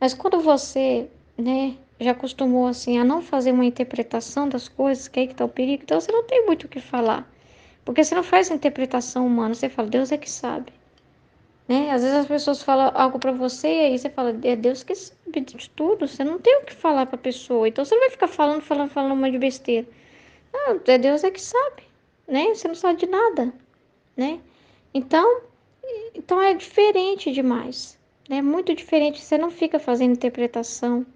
[SPEAKER 2] Mas quando você, né, já acostumou assim a não fazer uma interpretação das coisas, que é aí que está o perigo, então você não tem muito o que falar. Porque você não faz a interpretação humana, você fala, Deus é que sabe. Né? Às vezes as pessoas falam algo para você e aí você fala, é Deus que sabe de tudo, você não tem o que falar para a pessoa. Então você não vai ficar falando um monte de besteira. Não, é Deus é que sabe, né? Você não sabe de nada, né? Então, então é diferente demais, né? Muito diferente. Você não fica fazendo interpretação,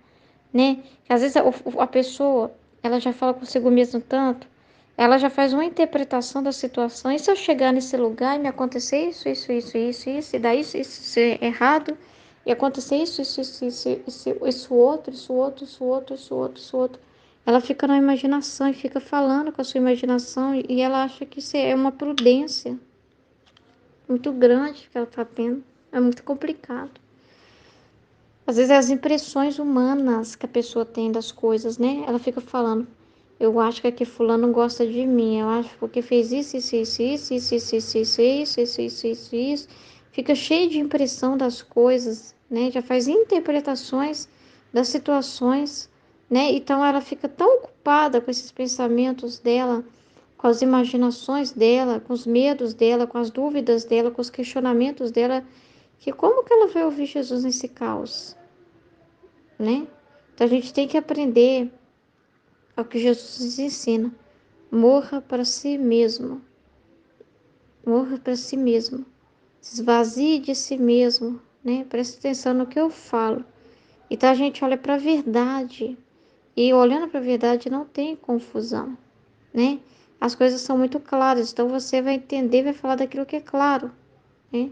[SPEAKER 2] né? Às vezes a pessoa, ela já fala consigo mesmo tanto, ela já faz uma interpretação da situação. E se eu chegar nesse lugar e me acontecer isso, e daí isso ser errado, e acontecer isso outro. Ela fica na imaginação e fica falando com a sua imaginação e ela acha que isso é uma prudência muito grande que ela está tendo. É muito complicado. Às vezes é as impressões humanas que a pessoa tem das coisas, né? Ela fica falando, eu acho que aqui fulano não gosta de mim, eu acho porque fez isso. Fica cheio de impressão das coisas, né? Já faz interpretações das situações, né? Então ela fica tão ocupada com esses pensamentos dela, com as imaginações dela, com os medos dela, com as dúvidas dela, com os questionamentos dela, que como que ela vai ouvir Jesus nesse caos, né? Então a gente tem que aprender ao que Jesus nos ensina. Morra para si mesmo. Morra para si mesmo. Se esvazie de si mesmo, né? Preste atenção no que eu falo. Então a gente olha para a verdade. E olhando para a verdade não tem confusão, né? As coisas são muito claras. Então você vai entender, vai falar daquilo que é claro, né?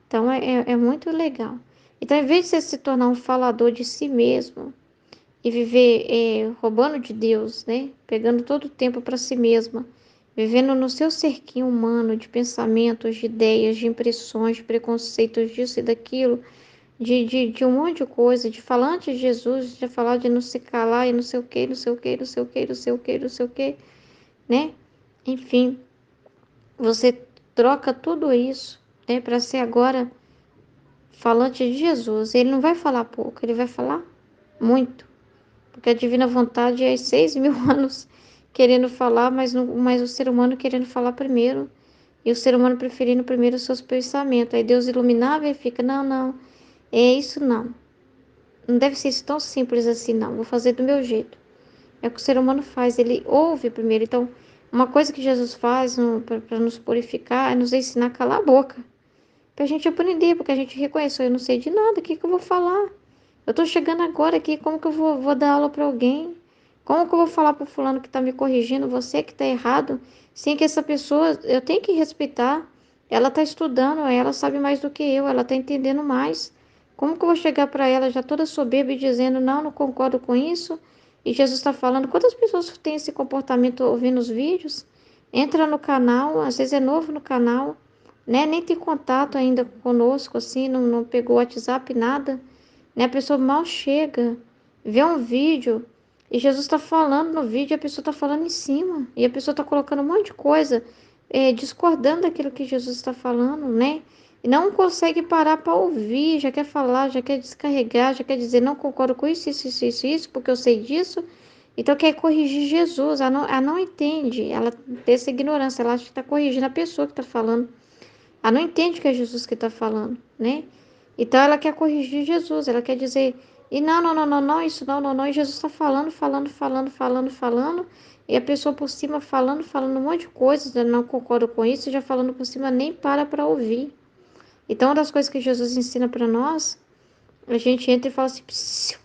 [SPEAKER 2] Então é muito legal. Então, em vez de você se tornar um falador de si mesmo e viver roubando de Deus, né? Pegando todo o tempo para si mesma, vivendo no seu cerquinho humano de pensamentos, de ideias, de impressões, de preconceitos disso e daquilo, de um monte de coisa, de falar antes de Jesus, de falar de não se calar e não sei o que, não sei o que, não sei o que, não sei o que, não sei o que, né? Enfim, você troca tudo isso, né, para ser agora falante de Jesus. Ele não vai falar pouco, ele vai falar muito. Porque a divina vontade é 6.000 anos querendo falar, mas o ser humano querendo falar primeiro. E o ser humano preferindo primeiro os seus pensamentos. Aí Deus iluminava e fica, não, não, é isso não. Não deve ser isso tão simples assim, não. Vou fazer do meu jeito. É o que o ser humano faz, ele ouve primeiro. Então, uma coisa que Jesus faz para nos purificar é nos ensinar a calar a boca. Para a gente aprender, porque a gente reconhece, eu não sei de nada, o que que eu vou falar? Eu tô chegando agora aqui, como que eu vou dar aula para alguém? Como que eu vou falar para o fulano que tá me corrigindo, você que tá errado, sem que essa pessoa, eu tenho que respeitar. Ela tá estudando, ela sabe mais do que eu, ela tá entendendo mais. Como que eu vou chegar para ela já toda soberba e dizendo, não, não concordo com isso? E Jesus está falando, quantas pessoas têm esse comportamento ouvindo os vídeos? Entra no canal, às vezes é novo no canal, né? Nem tem contato ainda conosco, assim, não pegou WhatsApp, nada, né? A pessoa mal chega, vê um vídeo e Jesus está falando no vídeo, e a pessoa está falando em cima, e a pessoa está colocando um monte de coisa, discordando daquilo que Jesus está falando, né? E não consegue parar para ouvir, já quer falar, já quer descarregar, já quer dizer, não concordo com isso, porque eu sei disso. Então quer corrigir Jesus, ela não entende, ela tem essa ignorância, ela acha que está corrigindo a pessoa que está falando. Ela não entende que é Jesus que está falando, né? Então ela quer corrigir Jesus, ela quer dizer, e não, isso não, e Jesus está falando, e a pessoa por cima falando um monte de coisas, eu não concordo com isso, e já falando por cima nem para ouvir. Então uma das coisas que Jesus ensina para nós, a gente entra e fala assim, psiu,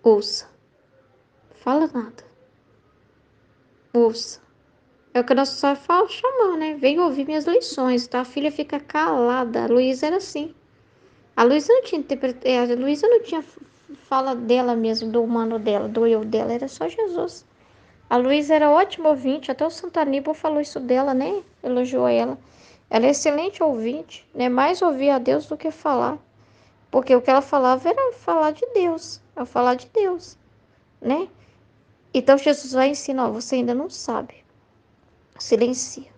[SPEAKER 2] ouça, fala nada, ouça. É o que nós só fala chamar, né? Vem ouvir minhas lições, tá? A filha fica calada, a Luísa era assim. A Luísa não tinha a Luísa não tinha fala dela mesmo, do humano dela, do eu dela, era só Jesus. A Luísa era ótima ouvinte, até o Santo Aníbal falou isso dela, né? Elogiou ela. Ela é excelente ouvinte, né? Mais ouvia a Deus do que falar. Porque o que ela falava era falar de Deus, é falar de Deus, né? Então Jesus vai ensinar, ó, você ainda não sabe, silencia,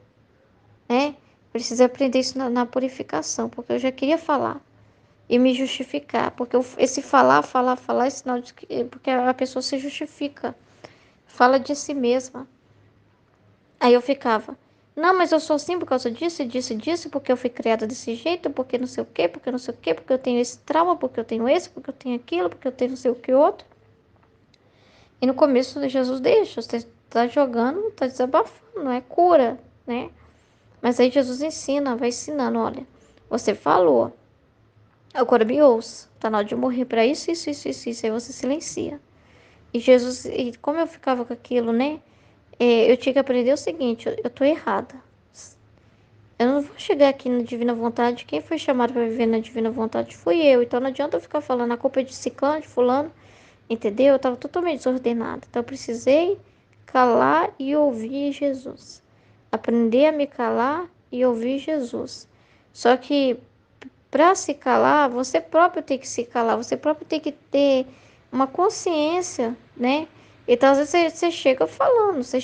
[SPEAKER 2] né? Precisa aprender isso na purificação, porque eu já queria falar e me justificar, porque esse falar é sinal de que porque a pessoa se justifica, fala de si mesma. Aí eu ficava, não, mas eu sou assim por causa disso, porque eu fui criada desse jeito, porque não sei o quê, porque não sei o quê, porque eu tenho esse trauma, porque eu tenho esse, porque eu tenho aquilo, porque eu tenho não sei o que outro. E no começo Jesus deixa, você tá jogando, tá desabafando, não é cura, né? Mas aí Jesus ensina, vai ensinando, olha, você falou, agora me ouça, tá na hora de morrer para isso, aí você silencia. E Jesus, e como eu ficava com aquilo, né? Eu tinha que aprender o seguinte, eu tô errada. Eu não vou chegar aqui na divina vontade, quem foi chamado para viver na divina vontade fui eu. Então não adianta eu ficar falando a culpa é de ciclano, de fulano, entendeu? Eu tava totalmente desordenada. Então eu precisei calar e ouvir Jesus. Aprender a me calar e ouvir Jesus. Só que para se calar, você próprio tem que se calar, você próprio tem que ter uma consciência, né? Então, às vezes, você chega falando, você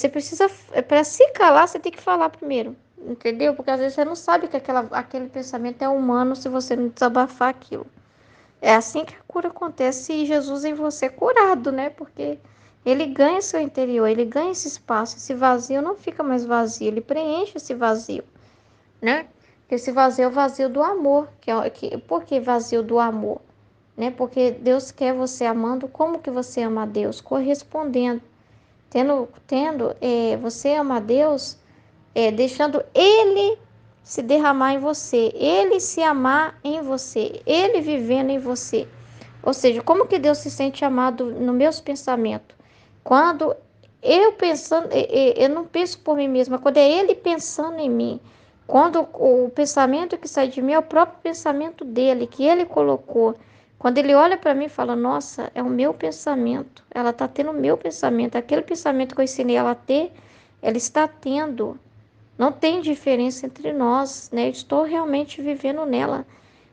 [SPEAKER 2] precisa, para se calar, você tem que falar primeiro, entendeu? Porque às vezes você não sabe que aquele pensamento é humano se você não desabafar aquilo. É assim que a cura acontece e Jesus em você é curado, né? Porque ele ganha seu interior, ele ganha esse espaço, esse vazio não fica mais vazio, ele preenche esse vazio, né? Esse vazio é o vazio do amor, por que vazio do amor? Né? Porque Deus quer você amando, como que você ama a Deus? Correspondendo, você ama a Deus, deixando Ele se derramar em você, Ele se amar em você, Ele vivendo em você. Ou seja, como que Deus se sente amado nos meus pensamentos? Quando eu pensando, eu não penso por mim mesma, quando é Ele pensando em mim. Quando o pensamento que sai de mim é o próprio pensamento dele, que ele colocou. Quando ele olha para mim e fala, nossa, é o meu pensamento. Ela está tendo o meu pensamento. Aquele pensamento que eu ensinei ela a ter, ela está tendo. Não tem diferença entre nós, né? Eu estou realmente vivendo nela.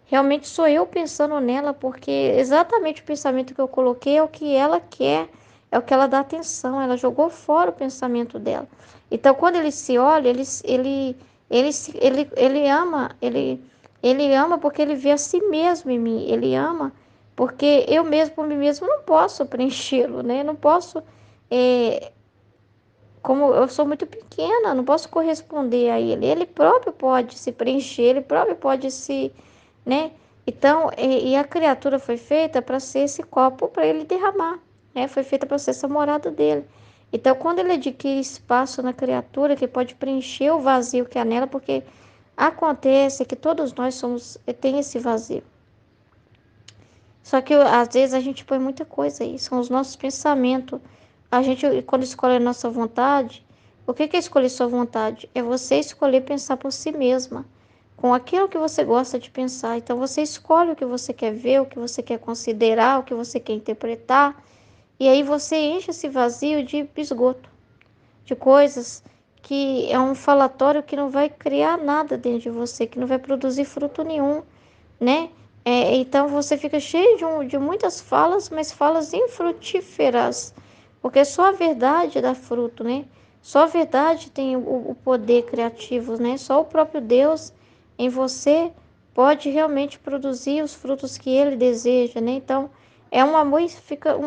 [SPEAKER 2] Realmente sou eu pensando nela, porque exatamente o pensamento que eu coloquei é o que ela quer, é o que ela dá atenção. Ela jogou fora o pensamento dela. Então, quando ele se olha, ele ama porque ele vê a si mesmo em mim. Ele ama porque eu mesmo por mim mesmo não posso preenchê-lo, né? Eu não posso, é, como eu sou muito pequena, não posso corresponder a ele. Ele próprio pode se preencher, ele próprio pode se, né? Então, a criatura foi feita para ser esse copo para ele derramar, né? Foi feita para ser essa morada dele. Então, quando ele adquire espaço na criatura, que pode preencher o vazio que há nela, porque acontece que todos nós tem esse vazio. Só que às vezes a gente põe muita coisa aí, são os nossos pensamentos. A gente, quando escolhe a nossa vontade, o que é escolher sua vontade? É você escolher pensar por si mesma, com aquilo que você gosta de pensar. Então você escolhe o que você quer ver, o que você quer considerar, o que você quer interpretar, e aí você enche esse vazio de esgoto, de coisas que é um falatório que não vai criar nada dentro de você, que não vai produzir fruto nenhum, né? Então você fica cheio de muitas falas, mas falas infrutíferas, porque só a verdade dá fruto, né? Só a verdade tem o poder criativo, né? Só o próprio Deus em você pode realmente produzir os frutos que Ele deseja, né? Então é um amor e fica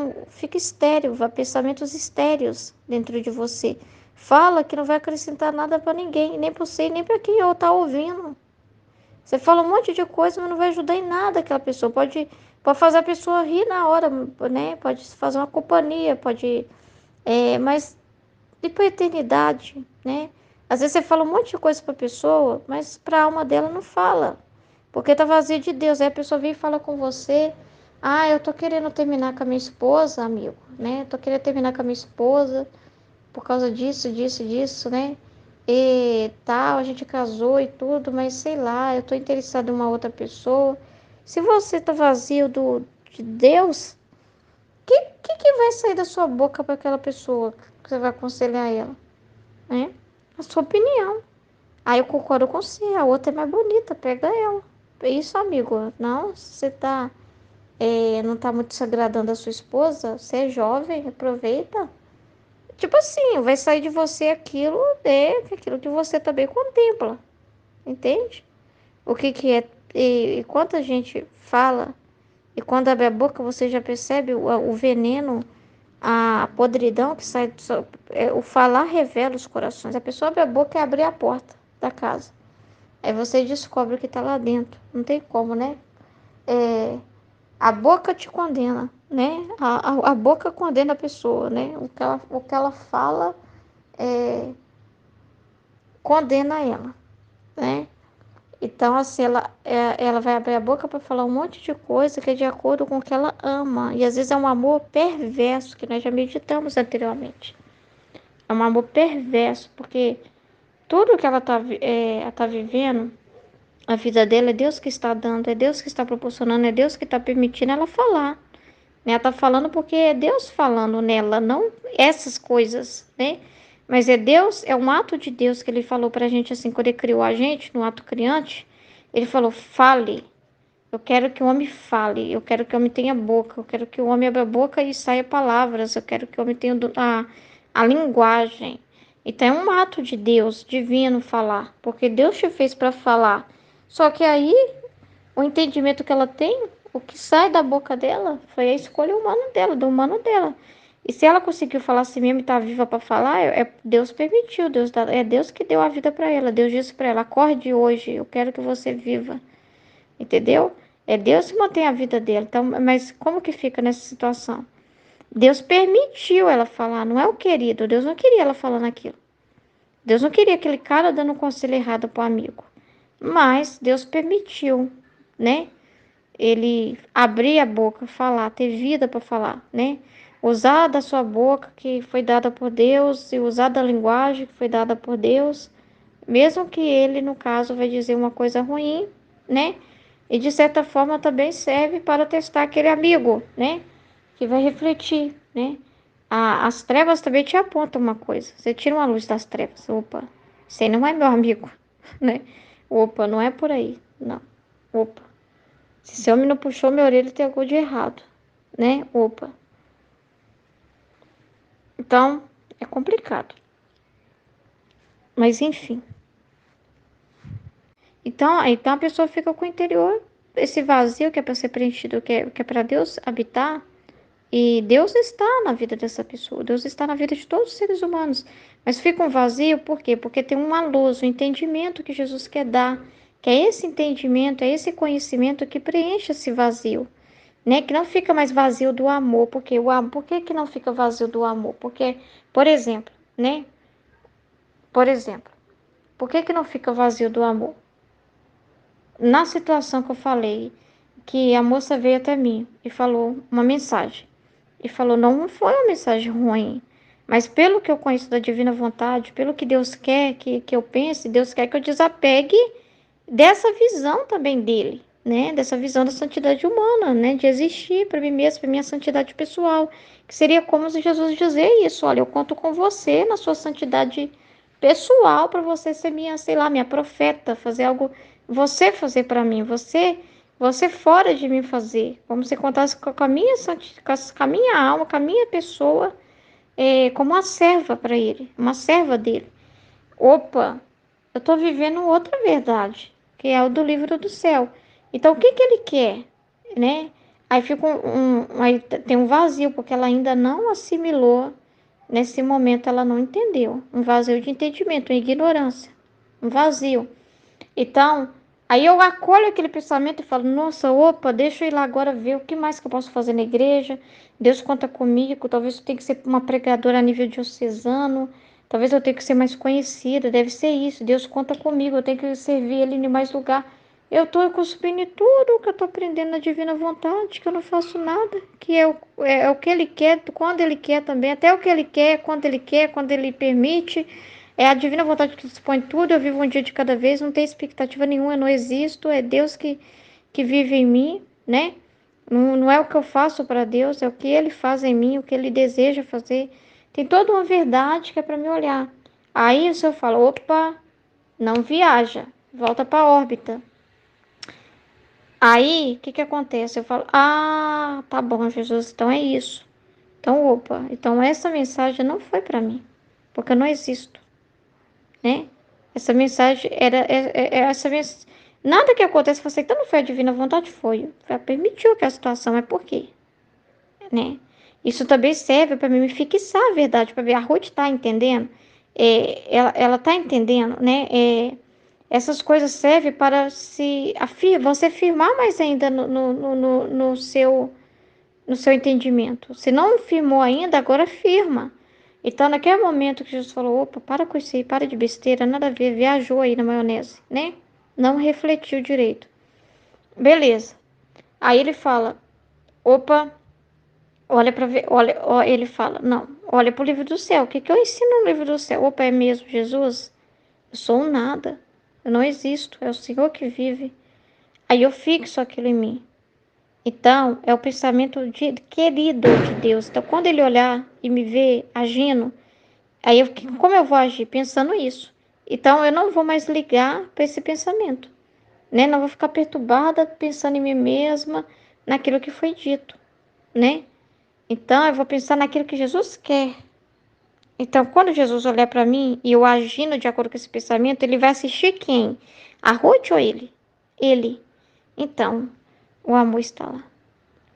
[SPEAKER 2] estéril, vai pensamentos estéreos dentro de você. Fala que não vai acrescentar nada para ninguém, nem para você, nem para quem está ouvindo. Você fala um monte de coisa, mas não vai ajudar em nada aquela pessoa. Pode fazer a pessoa rir na hora, né? Pode fazer uma companhia, mas e para a eternidade, né? Às vezes você fala um monte de coisa para a pessoa, mas para a alma dela não fala, porque tá vazia de Deus. Aí a pessoa vem e fala com você: ah, eu tô querendo terminar com a minha esposa, amigo, né? Tô querendo terminar com a minha esposa por causa disso, disso, disso, né? E tal, a gente casou e tudo, mas sei lá, eu tô interessada em uma outra pessoa. Se você tá vazio de Deus, que vai sair da sua boca para aquela pessoa que você vai aconselhar ela, né? A sua opinião. Aí eu concordo com você, a outra é mais bonita, pega ela. É isso, amigo. Não, se você não tá muito se agradando a sua esposa, você é jovem, aproveita. Tipo assim, vai sair de você aquilo que você também contempla, entende? O que é, e quanta gente fala, e quando abre a boca você já percebe o veneno, a podridão que sai o falar revela os corações. A pessoa abre a boca e abre a porta da casa. Aí você descobre o que está lá dentro. Não tem como, né? É, a boca te condena, né? A boca condena a pessoa, né? O que ela fala é, condena ela, né? Então, assim, ela vai abrir a boca para falar um monte de coisa que é de acordo com o que ela ama. E às vezes é um amor perverso, que nós já meditamos anteriormente. É um amor perverso, porque tudo que ela tá vivendo, a vida dela é Deus que está dando, é Deus que está proporcionando, é Deus que está permitindo ela falar. Né? Ela está falando porque é Deus falando nela, não essas coisas, né? Mas é Deus, é um ato de Deus que ele falou para a gente assim, quando ele criou a gente, no ato criante, ele falou, fale, Eu quero que o homem fale, eu quero que o homem tenha boca, eu quero que o homem abra a boca e saia palavras, eu quero que o homem tenha a linguagem. Então é um ato de Deus, divino falar, porque Deus te fez para falar. Só que aí, o entendimento que ela tem, o que sai da boca dela, foi a escolha humana dela, do humano dela. E se ela conseguiu falar assim mesmo e tá viva para falar, Deus permitiu, é Deus que deu a vida para ela. Deus disse para ela: acorde hoje, eu quero que você viva. Entendeu? É Deus que mantém a vida dela. Então, mas como que fica nessa situação? Deus permitiu ela falar, não é o querido. Deus não queria ela falando aquilo. Deus não queria aquele cara dando um conselho errado pro amigo. Mas Deus permitiu, né? Ele abrir a boca, falar, ter vida para falar, né? Usar da sua boca que foi dada por Deus e usar da linguagem que foi dada por Deus, mesmo que ele, no caso, vai dizer uma coisa ruim, né? E de certa forma também serve para testar aquele amigo, né? Que vai refletir, né? As trevas também te apontam uma coisa. Você tira uma luz das trevas. Opa, você não é meu amigo, né? Opa, não é por aí. Não. Opa. Se esse homem não puxou minha orelha, tem algo de errado, né? Opa. Então, é complicado. Mas enfim. Então a pessoa fica com o interior, esse vazio que é para ser preenchido, que é para Deus habitar. E Deus está na vida dessa pessoa, Deus está na vida de todos os seres humanos. Mas fica um vazio, por quê? Porque tem uma luz, um entendimento que Jesus quer dar, que é esse entendimento, é esse conhecimento que preenche esse vazio, né? Que não fica mais vazio do amor, porque por que que não fica vazio do amor? Porque, por exemplo, né? Por exemplo, por que que não fica vazio do amor? Na situação que eu falei, que a moça veio até mim e falou uma mensagem. E falou, não foi uma mensagem ruim, mas pelo que eu conheço da divina vontade, pelo que Deus quer que eu pense, Deus quer que eu desapegue dessa visão também dele, né? Dessa visão da santidade humana, né? De existir para mim mesmo, para minha santidade pessoal. Que seria como se Jesus dizer isso, olha, eu conto com você na sua santidade pessoal para você ser minha, sei lá, minha profeta, fazer algo, você fazer para mim, você fora de mim fazer, como se contasse com a minha com a minha alma, com a minha pessoa, como uma serva para ele, uma serva dele. Opa, eu estou vivendo outra verdade, que é o do livro do céu. Então, o que que ele quer, né? Aí fica aí tem um vazio, porque ela ainda não assimilou, nesse momento ela não entendeu. Um vazio de entendimento, uma ignorância, um vazio. Então, aí eu acolho aquele pensamento e falo, nossa, opa, deixa eu ir lá agora ver o que mais que eu posso fazer na igreja. Deus conta comigo, talvez eu tenha que ser uma pregadora a nível diocesano, talvez eu tenha que ser mais conhecida, deve ser isso. Deus conta comigo, eu tenho que servir Ele em mais lugar. Eu estou consumindo tudo o que eu estou aprendendo na divina vontade, que eu não faço nada, que é o que Ele quer, quando Ele quer também, até o que Ele quer, quando Ele permite. É a divina vontade que dispõe tudo, eu vivo um dia de cada vez, não tenho expectativa nenhuma, eu não existo, é Deus que vive em mim, né? Não é o que eu faço para Deus, é o que Ele faz em mim, o que Ele deseja fazer. Tem toda uma verdade que é para me olhar. Aí o Senhor fala, opa, não viaja, volta para a órbita. Aí, o que que acontece? Eu falo, ah, tá bom, Jesus, então é isso. Então, opa, então essa mensagem não foi para mim, porque eu não existo, né? Essa mensagem essa mensagem. Nada que acontece, você então não foi a divina vontade, foi. Ela permitiu que a situação é por quê, né? Isso também serve para mim me fixar a verdade, para ver a Ruth tá entendendo, ela tá entendendo, né? Essas coisas servem para você firmar mais ainda no seu entendimento. Se não firmou ainda, agora firma. Então, naquele momento que Jesus falou, opa, para com isso aí, para de besteira, nada a ver, viajou aí na maionese, né? Não refletiu direito. Beleza. Aí ele fala, opa, olha para ver, olha, ó, ele fala, não, olha para o livro do céu. O que que eu ensino no livro do céu? Opa, é mesmo, Jesus? Eu sou um nada. Eu não existo, é o Senhor que vive. Aí eu fixo aquilo em mim. Então, é o pensamento querido de Deus. Então, quando ele olhar e me ver agindo, aí como eu vou agir? Pensando isso. Então, eu não vou mais ligar para esse pensamento. né? Não vou ficar perturbada pensando em mim mesma, naquilo que foi dito, né? Então, eu vou pensar naquilo que Jesus quer. Então, quando Jesus olhar para mim e eu agindo de acordo com esse pensamento, ele vai assistir quem? A Ruth ou ele? Ele. Então, o amor está lá.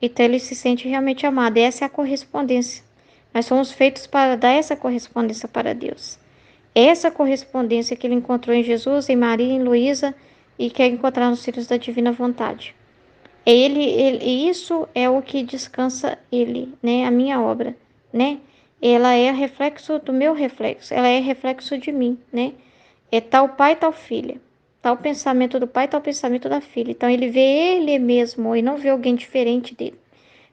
[SPEAKER 2] Então, ele se sente realmente amado. E essa é a correspondência. Nós somos feitos para dar essa correspondência para Deus. Essa correspondência que ele encontrou em Jesus, em Maria, em Luísa e quer encontrar nos filhos da divina vontade. Isso é o que descansa ele, né? A minha obra, né? Ela é reflexo do meu reflexo, ela é reflexo de mim, né? É tal pai, tal filha. Tal pensamento do pai, tal pensamento da filha. Então ele vê ele mesmo e não vê alguém diferente dele.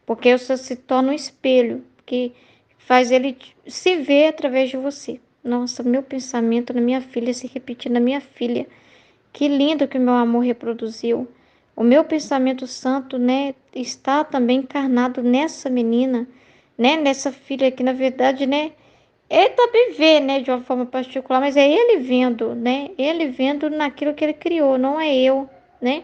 [SPEAKER 2] Porque isso se torna um espelho que faz ele se ver através de você. Nossa, meu pensamento na minha filha se repetir na minha filha. Que lindo que o meu amor reproduziu. O meu pensamento santo, né, está também encarnado nessa menina, né, nessa filha que na verdade, né, ele também vê, né, de uma forma particular, mas é ele vendo, né, ele vendo naquilo que ele criou, não é eu, né,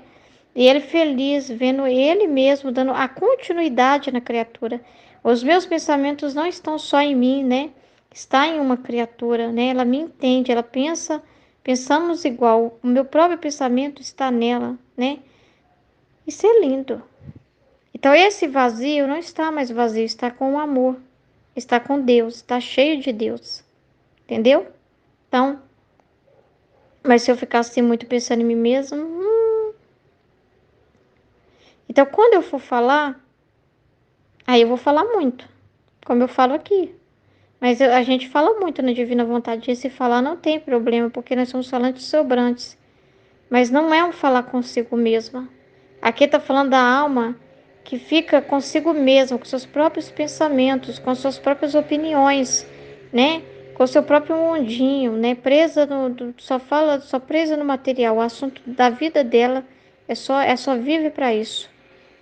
[SPEAKER 2] e ele feliz vendo ele mesmo dando a continuidade na criatura. Os meus pensamentos não estão só em mim, né, está em uma criatura, né, ela me entende, ela pensa. Pensamos igual, o meu próprio pensamento está nela, né? Isso é lindo. Então, esse vazio não está mais vazio, está com o amor, está com Deus, está cheio de Deus, entendeu? Então, mas se eu ficar assim muito pensando em mim mesmo, então quando eu for falar, aí eu vou falar muito, como eu falo aqui. Mas a gente fala muito na Divina Vontade, e se falar não tem problema, porque nós somos falantes sobrantes. Mas não é um falar consigo mesma. Aqui está falando da alma que fica consigo mesma, com seus próprios pensamentos, com suas próprias opiniões, né? Com seu próprio mundinho, né? Presa só presa no material. O assunto da vida dela é só vive para isso.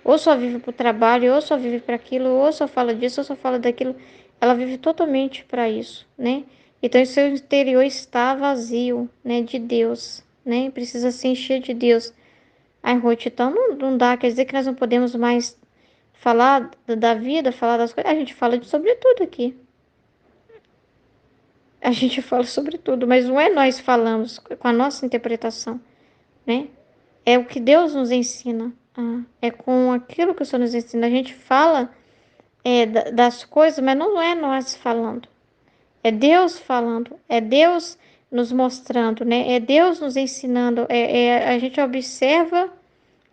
[SPEAKER 2] Ou só vive para o trabalho, ou só vive para aquilo, ou só fala disso, ou só fala daquilo. Ela vive totalmente para isso, né? Então, o seu interior está vazio, né? De Deus, né? Precisa se encher de Deus. Ai, Ruth, então não dá. Quer dizer que nós não podemos mais falar da vida, falar das coisas. A gente fala sobre tudo aqui. A gente fala sobre tudo, mas não é nós falamos com a nossa interpretação, né? É o que Deus nos ensina. É com aquilo que o Senhor nos ensina. A gente fala das coisas, mas não é nós falando. É Deus falando. É Deus nos mostrando, né? É Deus nos ensinando. A gente observa,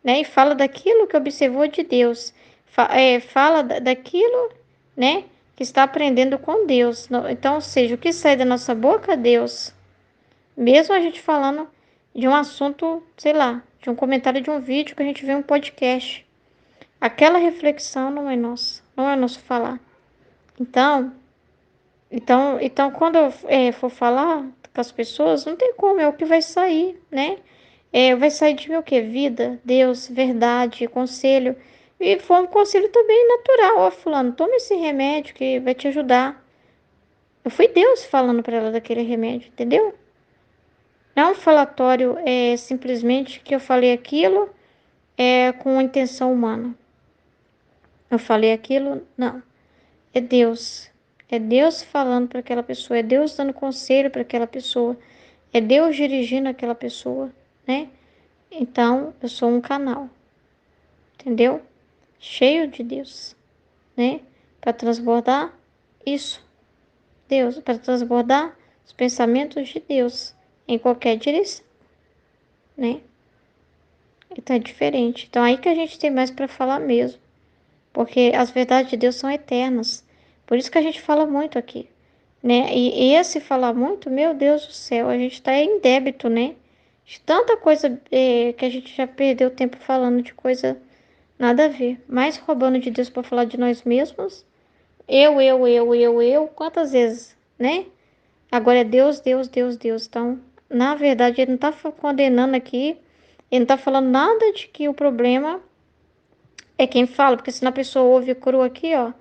[SPEAKER 2] né? E fala daquilo que observou de Deus. Fala daquilo, né? Que está aprendendo com Deus. Então, ou seja, o que sai da nossa boca, Deus. Mesmo a gente falando de um assunto, sei lá, de um comentário de um vídeo que a gente vê um podcast. Aquela reflexão não é nossa, não é nosso falar. Então, quando eu for falar com as pessoas, não tem como, é o que vai sair, né? Vai sair de mim o quê? Vida, Deus, verdade, conselho. E foi um conselho também natural. Ó, fulano, toma esse remédio que vai te ajudar. Eu fui Deus falando para ela daquele remédio, entendeu? Não é um falatório simplesmente que eu falei aquilo com intenção humana. Eu falei aquilo, não. É Deus. É Deus falando para aquela pessoa, é Deus dando conselho para aquela pessoa, é Deus dirigindo aquela pessoa, né? Então, eu sou um canal, entendeu? Cheio de Deus, né? Para transbordar isso, Deus, para transbordar os pensamentos de Deus em qualquer direção, né? Então é diferente. Então aí que a gente tem mais para falar mesmo, porque as verdades de Deus são eternas. Por isso que a gente fala muito aqui, né? E esse falar muito, meu Deus do céu, a gente está em débito, né? De tanta coisa que a gente já perdeu tempo falando de coisa nada a ver. Mais roubando de Deus para falar de nós mesmos. Eu. Quantas vezes, né? Agora é Deus, Deus, Deus, Deus. Então, na verdade, ele não está condenando aqui. Ele não está falando nada de que o problema é quem fala, porque senão a pessoa ouve cru aqui, ó.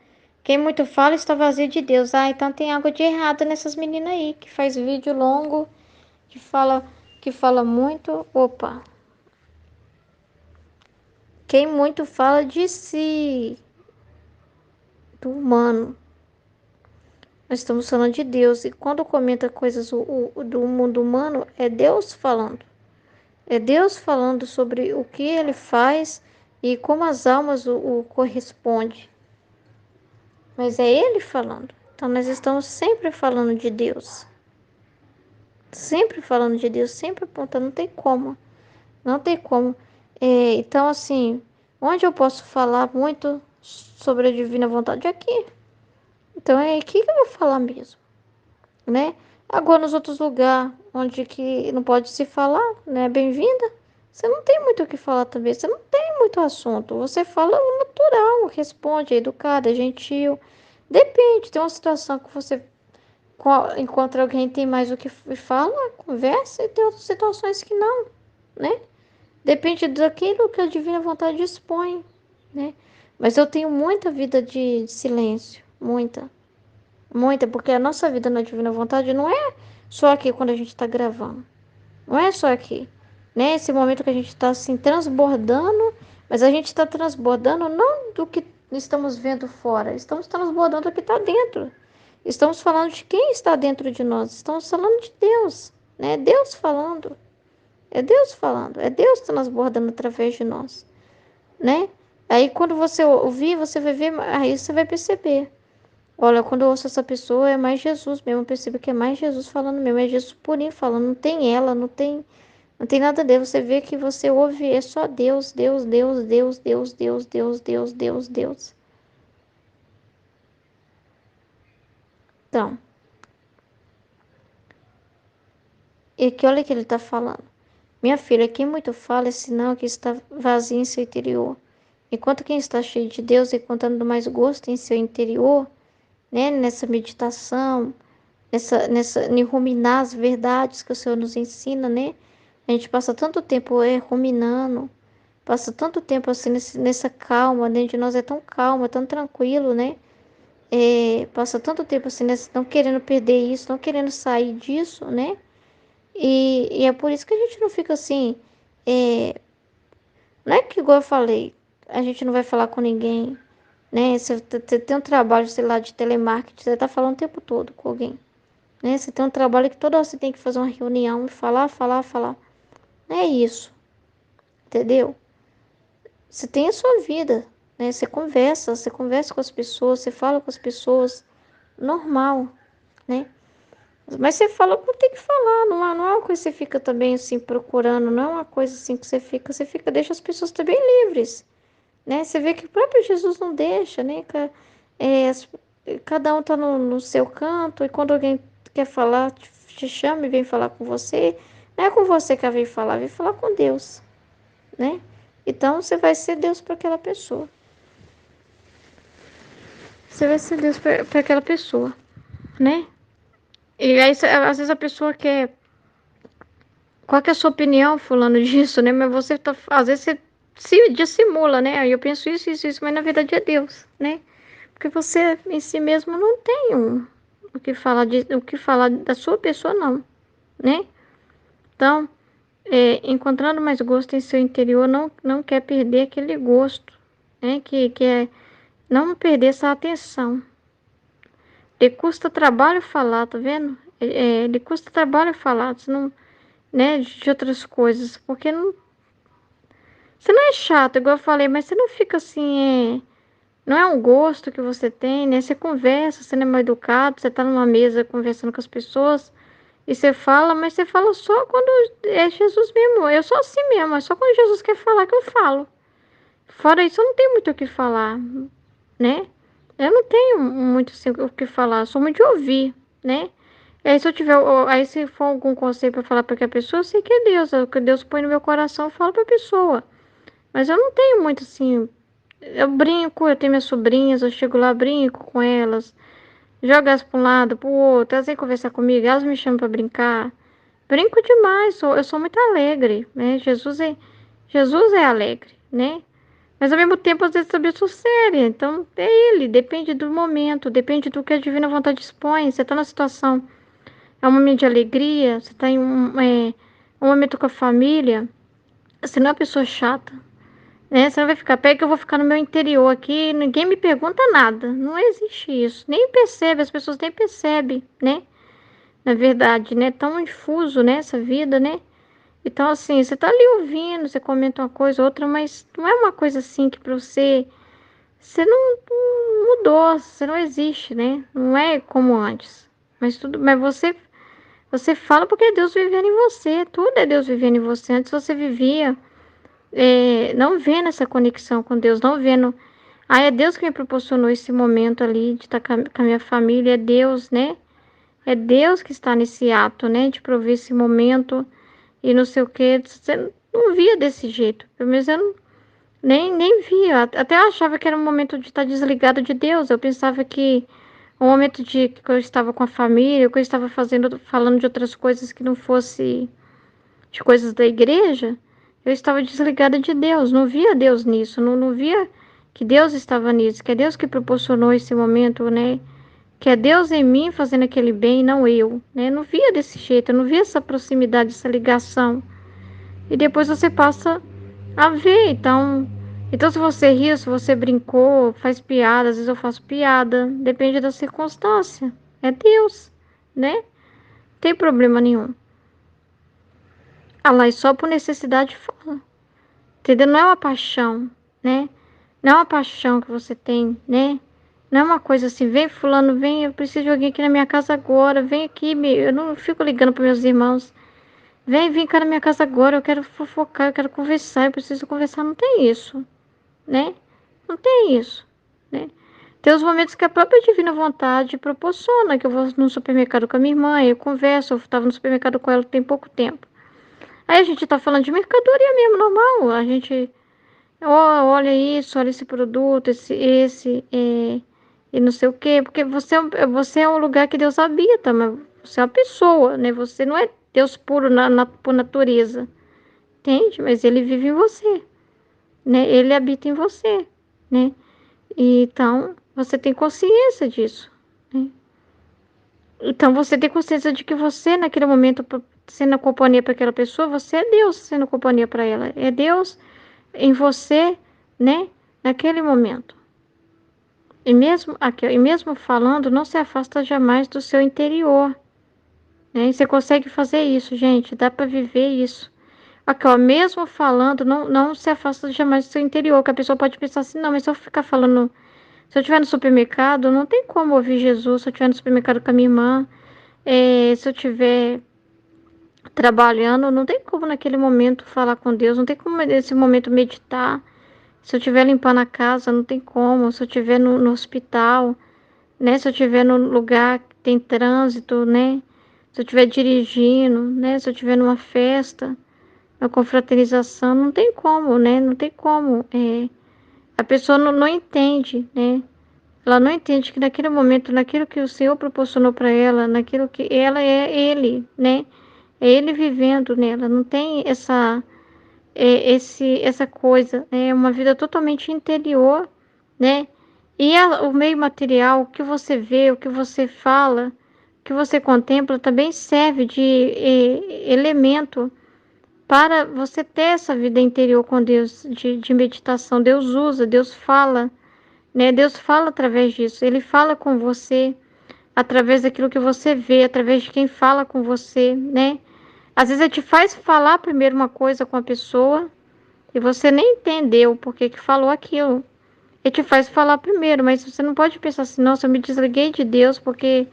[SPEAKER 2] Quem muito fala está vazio de Deus. Ah, então tem algo de errado nessas meninas aí, que faz vídeo longo, que fala muito. Opa, Quem muito fala de si, do humano. Nós estamos falando de Deus. E quando comenta coisas do mundo humano, é Deus falando. É Deus falando sobre o que ele faz e como as almas o correspondem. Mas é ele falando. Então nós estamos sempre falando de Deus. Sempre falando de Deus, sempre apontando. Não tem como. Não tem como. Então, assim, onde eu posso falar muito sobre a divina vontade? Aqui. Então é aqui que eu vou falar mesmo, né? Agora, nos outros lugares onde que não pode se falar, né? Bem-vinda. Você não tem muito o que falar também. Você não tem muito assunto. Você fala o natural, responde, é educada, é gentil. Depende. Tem uma situação que você encontra alguém que tem mais o que fala, conversa, e tem outras situações que não, né? Depende daquilo que a divina vontade dispõe, né? Mas eu tenho muita vida de silêncio, muita, muita, porque a nossa vida na divina vontade não é só aqui quando a gente está gravando, não é só aqui, né? Esse momento que a gente está assim transbordando, mas a gente está transbordando não do que estamos vendo fora, estamos transbordando do que está dentro. Estamos falando de quem está dentro de nós, estamos falando de Deus, né? Deus falando. É Deus falando, é Deus transbordando através de nós, né? Aí quando você ouvir, você vai ver, aí você vai perceber. Olha, quando eu ouço essa pessoa, é mais Jesus mesmo. Eu percebo que é mais Jesus falando mesmo, é Jesus purinho falando. Não tem ela, não tem nada dele. Você vê que você ouve, é só Deus, Deus, Deus, Deus, Deus, Deus, Deus, Deus, Deus, Deus. Então, e aqui olha o que ele está falando. Minha filha, quem muito fala é sinal que está vazio em seu interior. Enquanto quem está cheio de Deus e contando mais gosto em seu interior, né, nessa meditação, em ruminar as verdades que o Senhor nos ensina, né? A gente passa tanto tempo ruminando, passa tanto tempo assim nessa calma, dentro de nós é tão calmo, é tão tranquilo, né? Passa tanto tempo assim, não querendo perder isso, não querendo sair disso, né? E é por isso que a gente não fica assim, não é que igual eu falei, a gente não vai falar com ninguém, né? Você tem um trabalho, sei lá, de telemarketing, você tá falando o tempo todo com alguém, né? Você tem um trabalho que toda hora você tem que fazer uma reunião e falar, falar, falar. Não é isso, entendeu? Você tem a sua vida, né? Você conversa com as pessoas, você fala com as pessoas, normal, né? Mas você fala como tem que falar, não é uma coisa que você fica também assim procurando, não é uma coisa assim que você fica, deixa as pessoas também livres, né? Você vê que o próprio Jesus não deixa, né? Cada um tá no seu canto, e quando alguém quer falar, te chama e vem falar com você, não é com você que ela vem falar com Deus, né? Então você vai ser Deus para aquela pessoa. Você vai ser Deus para aquela pessoa, né? E aí, às vezes a pessoa quer. Qual que é a sua opinião, fulano, disso, né? Mas você tá. Às vezes você se dissimula, né? Aí eu penso isso, mas na verdade é Deus, né? Porque você em si mesmo não tem o que falar da sua pessoa, não, né? Então, encontrando mais gosto em seu interior, não quer perder aquele gosto, né? Que é não perder essa atenção. Lhe custa trabalho falar, tá vendo? Lhe custa trabalho falar, você não, né? De outras coisas, porque não, você não é chato, igual eu falei, mas você não fica assim, não é um gosto que você tem, né? Você conversa, você não é mal educado, você tá numa mesa conversando com as pessoas e você fala, mas você fala só quando é Jesus mesmo. Eu sou assim mesmo, é só quando Jesus quer falar que eu falo. Fora isso, eu não tenho muito o que falar, né? Eu não tenho muito assim, o que falar, eu sou muito de ouvir, né? E aí, aí se for algum conselho para falar para que a pessoa, eu sei que é Deus, é o que Deus põe no meu coração, eu falo para a pessoa. Mas eu não tenho muito assim. Eu brinco, eu tenho minhas sobrinhas, eu chego lá, brinco com elas, jogo elas para um lado, para o outro, elas vêm conversar comigo, elas me chamam para brincar. Brinco demais, eu sou muito alegre, né? Jesus é alegre, né? Mas ao mesmo tempo, às vezes também eu sou séria. Então, é ele, depende do momento, depende do que a divina vontade dispõe. Você está na situação, é um momento de alegria, você está em um momento com a família, você não é uma pessoa chata. né? Você não vai ficar perto que eu vou ficar no meu interior aqui, ninguém me pergunta nada. Não existe isso. Nem percebe, as pessoas nem percebem, né? Na verdade, né? Tão difuso, né? Essa vida, né? Então, assim, você tá ali ouvindo, você comenta uma coisa, outra, mas não é uma coisa assim que pra você, você não mudou, você não existe, né? Não é como antes. Mas tudo, mas você fala porque é Deus vivendo em você, tudo é Deus vivendo em você. Antes você vivia não vendo essa conexão com Deus, não vendo. Ah, é Deus que me proporcionou esse momento ali de estar com a minha família, é Deus, né? É Deus que está nesse ato, né? De prover esse momento e não sei o quê. Você não via desse jeito. Pelo menos eu nem via. Até eu achava que era um momento de estar desligado de Deus. Eu pensava que um momento de que eu estava com a família, que eu estava falando de outras coisas que não fosse de coisas da igreja, eu estava desligada de Deus, não via Deus nisso, não via que Deus estava nisso, que é Deus que proporcionou esse momento, né? Que é Deus em mim fazendo aquele bem, não eu, né? Não via desse jeito, eu não via essa proximidade, essa ligação. E depois você passa a ver, então se você riu, se você brincou, faz piada, às vezes eu faço piada, depende da circunstância. É Deus, né? Não tem problema nenhum. Ah lá, e só por necessidade fala. Entendeu? Não é uma paixão, né? Não é uma paixão que você tem, né? Não é uma coisa assim, vem fulano, vem, eu preciso de alguém aqui na minha casa agora, vem aqui, eu não fico ligando para meus irmãos. Vem cá na minha casa agora, eu quero fofocar, eu quero conversar, eu preciso conversar. Não tem isso, né? Não tem isso, né? Tem os momentos que a própria divina vontade proporciona, que eu vou no supermercado com a minha irmã, eu converso, eu estava no supermercado com ela tem pouco tempo. Aí a gente tá falando de mercadoria mesmo, normal, a gente olha isso, olha esse produto, e não sei o quê, porque você é um lugar que Deus habita, mas você é uma pessoa, né? Você não é Deus puro por natureza, entende? Mas Ele vive em você, né? Ele habita em você, né? E, então, você tem consciência disso, né? Então, você tem consciência de que você, naquele momento, sendo companhia para aquela pessoa, você é Deus sendo companhia para ela. É Deus em você, né? Naquele momento. E mesmo falando, não se afasta jamais do seu interior, né? E você consegue fazer isso, gente. Dá para viver isso. Aqui, ó, mesmo falando, não se afasta jamais do seu interior. Que a pessoa pode pensar assim, não, mas se eu ficar falando, se eu estiver no supermercado, não tem como ouvir Jesus. Se eu estiver no supermercado com a minha irmã, se eu estiver trabalhando, não tem como naquele momento falar com Deus, não tem como nesse momento meditar. Se eu estiver limpando a casa, não tem como. Se eu estiver no hospital, né? Se eu estiver no lugar que tem trânsito, né? Se eu estiver dirigindo, né? Se eu estiver numa festa, uma confraternização, não tem como, né? Não tem como. A pessoa não entende, né? Ela não entende que naquele momento, naquilo que o Senhor proporcionou para ela, naquilo que ela é Ele, né? É Ele vivendo nela. Não tem essa coisa, é uma vida totalmente interior, né? E o meio material, o que você vê, o que você fala, o que você contempla, também serve de elemento para você ter essa vida interior com Deus, de meditação. Deus usa, Deus fala, né? Deus fala através disso. Ele fala com você através daquilo que você vê, através de quem fala com você, né? Às vezes ele te faz falar primeiro uma coisa com a pessoa, e você nem entendeu por que falou aquilo. Ele te faz falar primeiro, mas você não pode pensar assim, nossa, eu me desliguei de Deus porque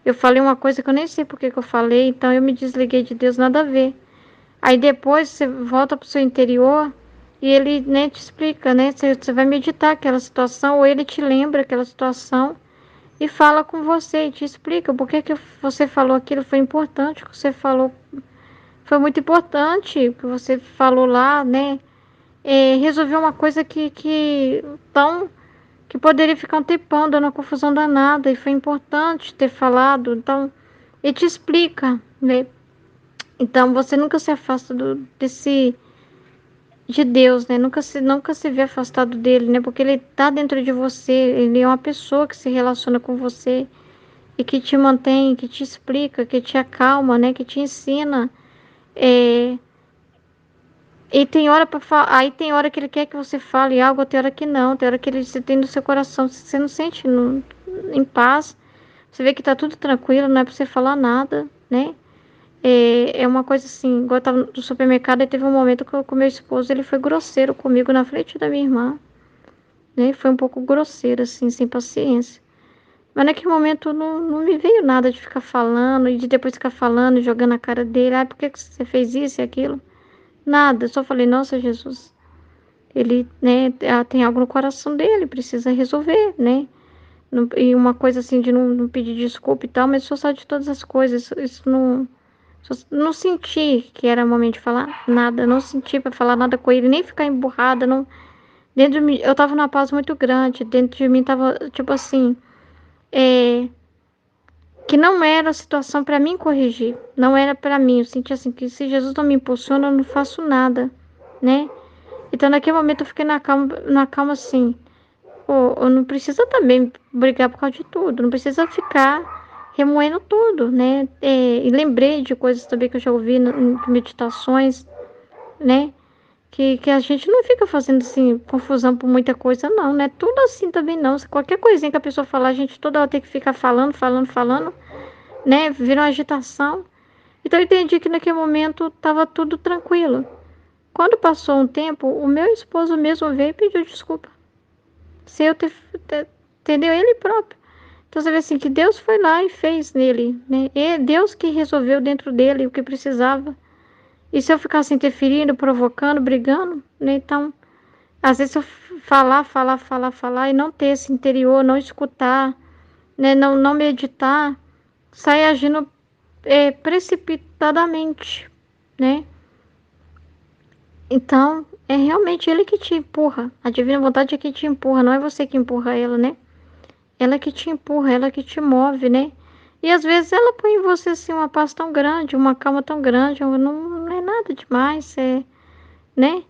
[SPEAKER 2] eu falei uma coisa que eu nem sei por que eu falei, então eu me desliguei de Deus, nada a ver. Aí depois você volta para o seu interior e ele, né, te explica, né? Você vai meditar aquela situação, ou ele te lembra aquela situação e fala com você e te explica por que você falou aquilo, foi importante o que você falou. Foi muito importante o que você falou lá, né? Resolveu uma coisa que poderia ficar um tempão dando uma confusão danada, e foi importante ter falado, então ele te explica, né? Então você nunca se afasta de Deus, né? Nunca se vê afastado dele, né? Porque ele está dentro de você, ele é uma pessoa que se relaciona com você e que te mantém, que te explica, que te acalma, né? Que te ensina E tem hora para falar, aí tem hora que ele quer que você fale algo, tem hora que não, tem hora que ele você tem no seu coração, você não sente em paz, você vê que tá tudo tranquilo, não é para você falar nada, né? É uma coisa assim, igual eu tava no supermercado e teve um momento que com meu esposo, ele foi grosseiro comigo na frente da minha irmã, né? Foi um pouco grosseiro, assim, sem paciência. Mas naquele momento não me veio nada de ficar falando e de depois ficar falando, jogando na cara dele, por que que você fez isso e aquilo? Nada, eu só falei, nossa, Jesus, ele, né, tem algo no coração dele, precisa resolver, né? E uma coisa assim de não pedir desculpa e tal, mas só sabe de todas as coisas, isso não senti que era momento de falar nada, não senti para falar nada com ele, nem ficar emburrada, não, dentro de mim, eu tava numa paz muito grande, dentro de mim tava, tipo assim, é, que não era a situação para mim corrigir, não era para mim, eu senti assim, que se Jesus não me impulsiona, eu não faço nada, né? Então, naquele momento, eu fiquei na calma assim, pô, eu não precisa também brigar por causa de tudo, não precisa ficar remoendo tudo, né? E lembrei de coisas também que eu já ouvi em meditações, né? Que a gente não fica fazendo assim, confusão por muita coisa, não, né? Tudo assim também não. Se qualquer coisinha que a pessoa falar, a gente toda hora tem que ficar falando, falando, falando, né? Vira uma agitação. Então eu entendi que naquele momento estava tudo tranquilo. Quando passou um tempo, o meu esposo mesmo veio e pediu desculpa. Se eu entendeu? Ele próprio. Então você vê assim que Deus foi lá e fez nele, né? É Deus que resolveu dentro dele o que precisava. E se eu ficasse interferindo, provocando, brigando, né? Então, às vezes eu falar e não ter esse interior, não escutar, né? Não meditar, sai agindo precipitadamente, né? Então, é realmente ele que te empurra. A divina vontade é que te empurra, não é você que empurra ela, né? Ela que te empurra, ela que te move, né? E às vezes ela põe em você assim uma paz tão grande, uma calma tão grande, não é nada demais, né?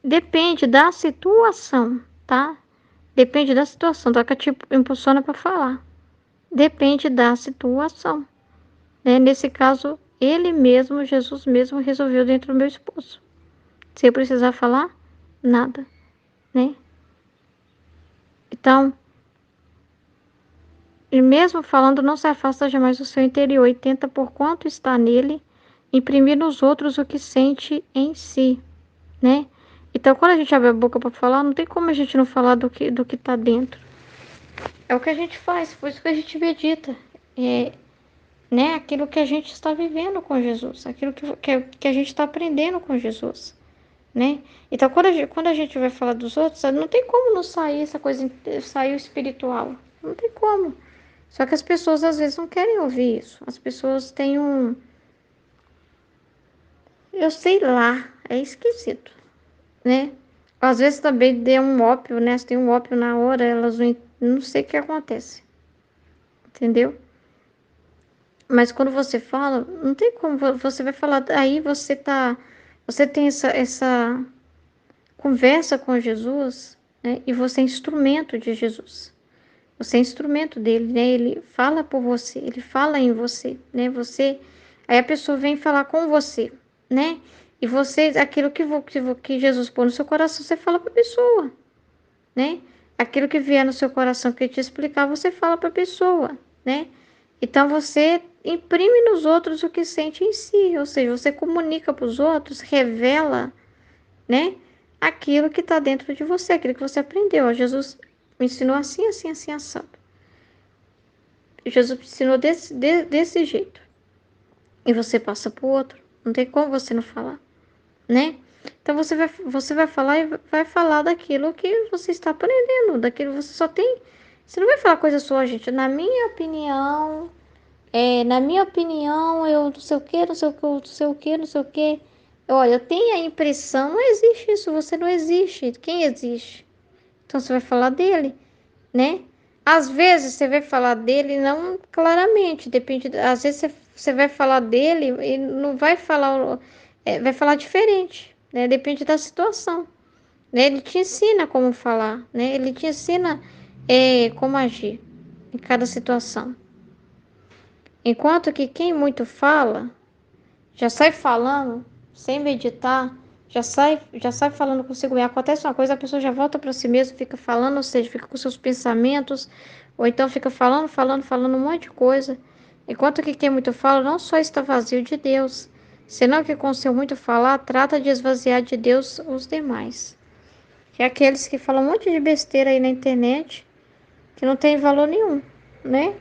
[SPEAKER 2] Depende da situação, tá? Depende da situação, tá? Que te impulsiona para falar. Depende da situação, né? Nesse caso, ele mesmo, Jesus mesmo, resolveu dentro do meu esposo. Se eu precisar falar, nada, né? Então, e mesmo falando, não se afasta jamais do seu interior e tenta, por quanto está nele, imprimir nos outros o que sente em si, né? Então, quando a gente abre a boca para falar, não tem como a gente não falar do que está dentro. É o que a gente faz, por isso que a gente medita. É, né? Aquilo que a gente está vivendo com Jesus, aquilo que a gente está aprendendo com Jesus, né? Então, quando a gente vai falar dos outros, não tem como não sair essa coisa, sair o espiritual. Não tem como. Só que as pessoas às vezes não querem ouvir isso. As pessoas têm eu sei lá, é esquisito, né? Às vezes também dê um ópio, né? Se tem um ópio na hora, elas não sei o que acontece, entendeu? Mas quando você fala, não tem como, você vai falar, aí você tem essa conversa com Jesus, né? E você é instrumento de Jesus. Você é instrumento dele, né? Ele fala por você, ele fala em você, né? Aí a pessoa vem falar com você, né? E você, aquilo que Jesus pôs no seu coração, você fala para a pessoa, né? Aquilo que vier no seu coração que te explicar, você fala para a pessoa, né? Então você imprime nos outros o que sente em si, ou seja, você comunica para os outros, revela, né? Aquilo que está dentro de você, aquilo que você aprendeu. Ó, Jesus me ensinou assim, assim, assim, assado. Jesus ensinou desse jeito. E você passa para o outro. Não tem como você não falar, né? Então você vai falar e vai falar daquilo que você está aprendendo, daquilo que você só tem. Você não vai falar coisa sua, gente. Na minha opinião, eu não sei o que, não sei o que, não sei o que, não sei o que. Olha, eu tenho a impressão, não existe isso, você não existe. Quem existe? Então você vai falar dele, né? Às vezes você vai falar dele não claramente, depende, às vezes você vai falar dele e não vai falar, vai falar diferente, né? Depende da situação, né? Ele te ensina como falar, né? Ele te ensina como agir em cada situação. Enquanto que quem muito fala, já sai falando, sem meditar, já sai falando consigo mesmo. Acontece uma coisa, a pessoa já volta para si mesma, fica falando, ou seja, fica com seus pensamentos, ou então fica falando um monte de coisa. Enquanto que quem muito fala não só está vazio de Deus, senão que com seu muito falar trata de esvaziar de Deus os demais. Que é aqueles que falam um monte de besteira aí na internet, que não tem valor nenhum, né?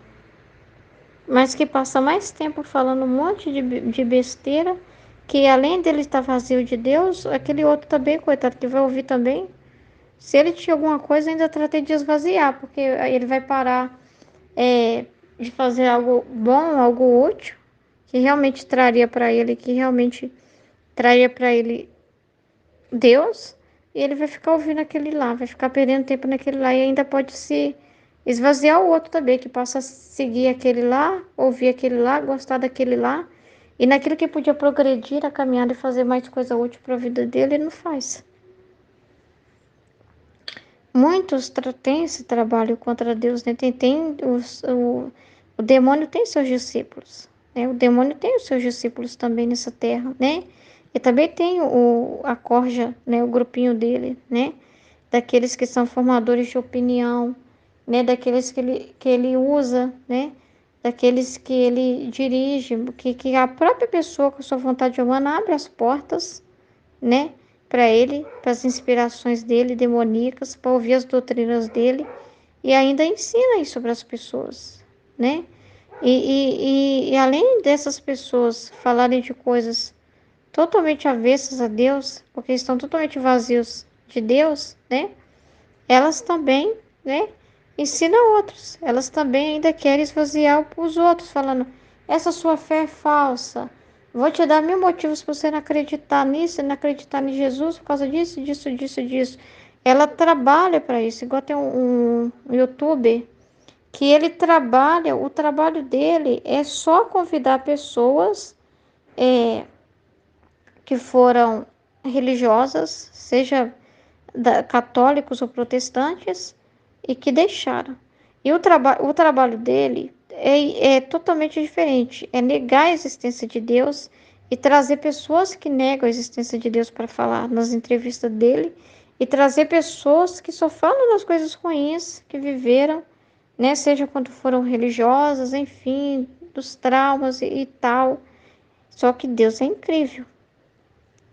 [SPEAKER 2] Mas que passa mais tempo falando um monte de besteira, que além dele estar vazio de Deus, aquele outro também, coitado, que vai ouvir também. Se ele tinha alguma coisa, ainda tratei de esvaziar, porque aí ele vai parar de fazer algo bom, algo útil, que realmente traria para ele, que realmente traria para ele Deus, e ele vai ficar ouvindo aquele lá, vai ficar perdendo tempo naquele lá, e ainda pode se esvaziar o outro também, que possa seguir aquele lá, ouvir aquele lá, gostar daquele lá, e naquilo que podia progredir a caminhada e fazer mais coisa útil para a vida dele, ele não faz. Muitos têm esse trabalho contra Deus, né? O demônio tem seus discípulos, né? O demônio tem os seus discípulos também nessa terra, né? E também tem a corja, né? O grupinho dele, né? Daqueles que são formadores de opinião, né? Daqueles que ele usa, né? Daqueles que ele dirige, que a própria pessoa, com a sua vontade humana, abre as portas, né? Para ele, para as inspirações dele, demoníacas, para ouvir as doutrinas dele, e ainda ensina isso para as pessoas, né? E além dessas pessoas falarem de coisas totalmente avessas a Deus, porque estão totalmente vazios de Deus, né? Elas também, né? Ensinam outros. Elas também ainda querem esvaziar os outros, falando: essa sua fé é falsa. Vou te dar 1000 motivos para você não acreditar nisso, não acreditar em Jesus por causa disso, disso, disso, disso. Ela trabalha para isso. Igual tem um youtuber que ele trabalha, o trabalho dele é só convidar pessoas que foram religiosas, seja católicos ou protestantes, e que deixaram. E o trabalho dele é totalmente diferente. É negar a existência de Deus e trazer pessoas que negam a existência de Deus para falar nas entrevistas dele, e trazer pessoas que só falam das coisas ruins que viveram, né? Seja quando foram religiosas, enfim, dos traumas e tal. Só que Deus é incrível,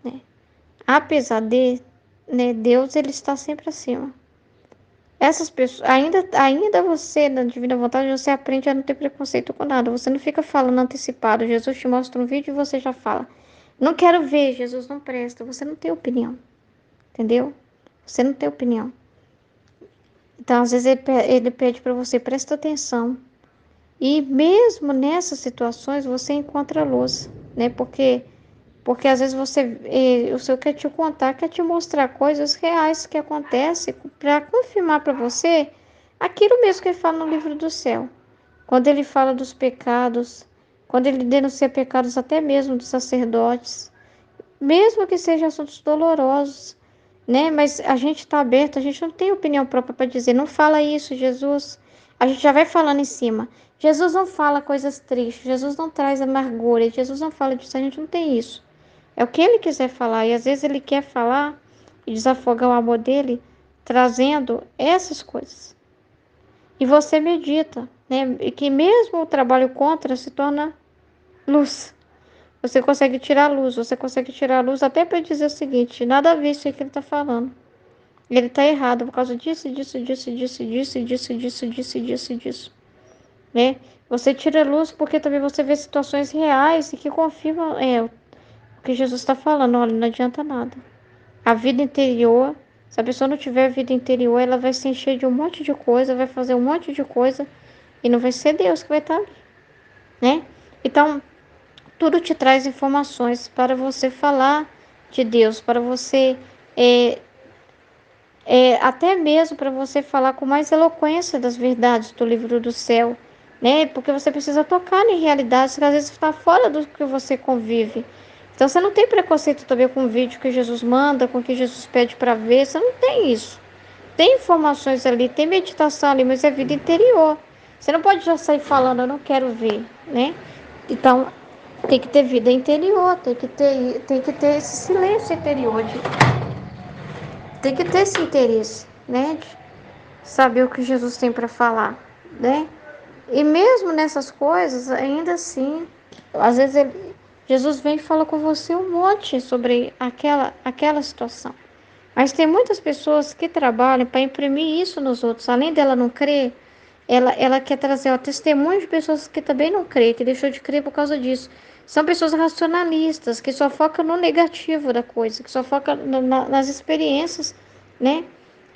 [SPEAKER 2] né? Apesar de, né, Deus ele está sempre acima. Essas pessoas, ainda você, na Divina Vontade, você aprende a não ter preconceito com nada. Você não fica falando antecipado. Jesus te mostra um vídeo e você já fala: não quero ver, Jesus não presta. Você não tem opinião, entendeu? Você não tem opinião. Então, às vezes, ele pede para você: presta atenção. E mesmo nessas situações, você encontra luz, né? Porque às vezes o Senhor quer te contar, quer te mostrar coisas reais que acontecem para confirmar para você aquilo mesmo que ele fala no livro do céu. Quando ele fala dos pecados, quando ele denuncia pecados até mesmo dos sacerdotes, mesmo que sejam assuntos dolorosos, né? Mas a gente está aberto, a gente não tem opinião própria para dizer, não fala isso, Jesus. A gente já vai falando em cima. Jesus não fala coisas tristes, Jesus não traz amargura, Jesus não fala disso, a gente não tem isso. É o que ele quiser falar, e às vezes ele quer falar e desafogar o amor dele, trazendo essas coisas. E você medita, né? E que mesmo o trabalho contra se torna luz. Você consegue tirar luz, você consegue tirar luz até para dizer o seguinte: nada a ver isso aí que ele está falando. Ele está errado por causa disso, disso, disso, disso, disso, disso, disso, disso, disso, disso, né? Você tira luz porque também você vê situações reais e que confirmam o que Jesus está falando. Olha, não adianta nada. A vida interior, se a pessoa não tiver vida interior, ela vai se encher de um monte de coisa, vai fazer um monte de coisa e não vai ser Deus que vai estar ali, né? Então, tudo te traz informações para você falar de Deus, para você, até mesmo para você falar com mais eloquência das verdades do livro do céu, né? Porque você precisa tocar em realidades que às vezes está fora do que você convive. Então você não tem preconceito também com o vídeo que Jesus manda, com o que Jesus pede para ver, você não tem isso. Tem informações ali, tem meditação ali, mas é vida interior. Você não pode já sair falando, eu não quero ver, né? Então, Tem que ter vida interior, tem que ter esse silêncio interior, tem que ter esse interesse, né? De saber o que Jesus tem para falar, né? E mesmo nessas coisas, ainda assim, às vezes Jesus vem e fala com você um monte sobre aquela situação. Mas tem muitas pessoas que trabalham para imprimir isso nos outros. Além dela não crer, ela quer trazer o testemunho de pessoas que também não creem, que deixou de crer por causa disso. São pessoas racionalistas, que só focam no negativo da coisa, que só focam nas experiências, né?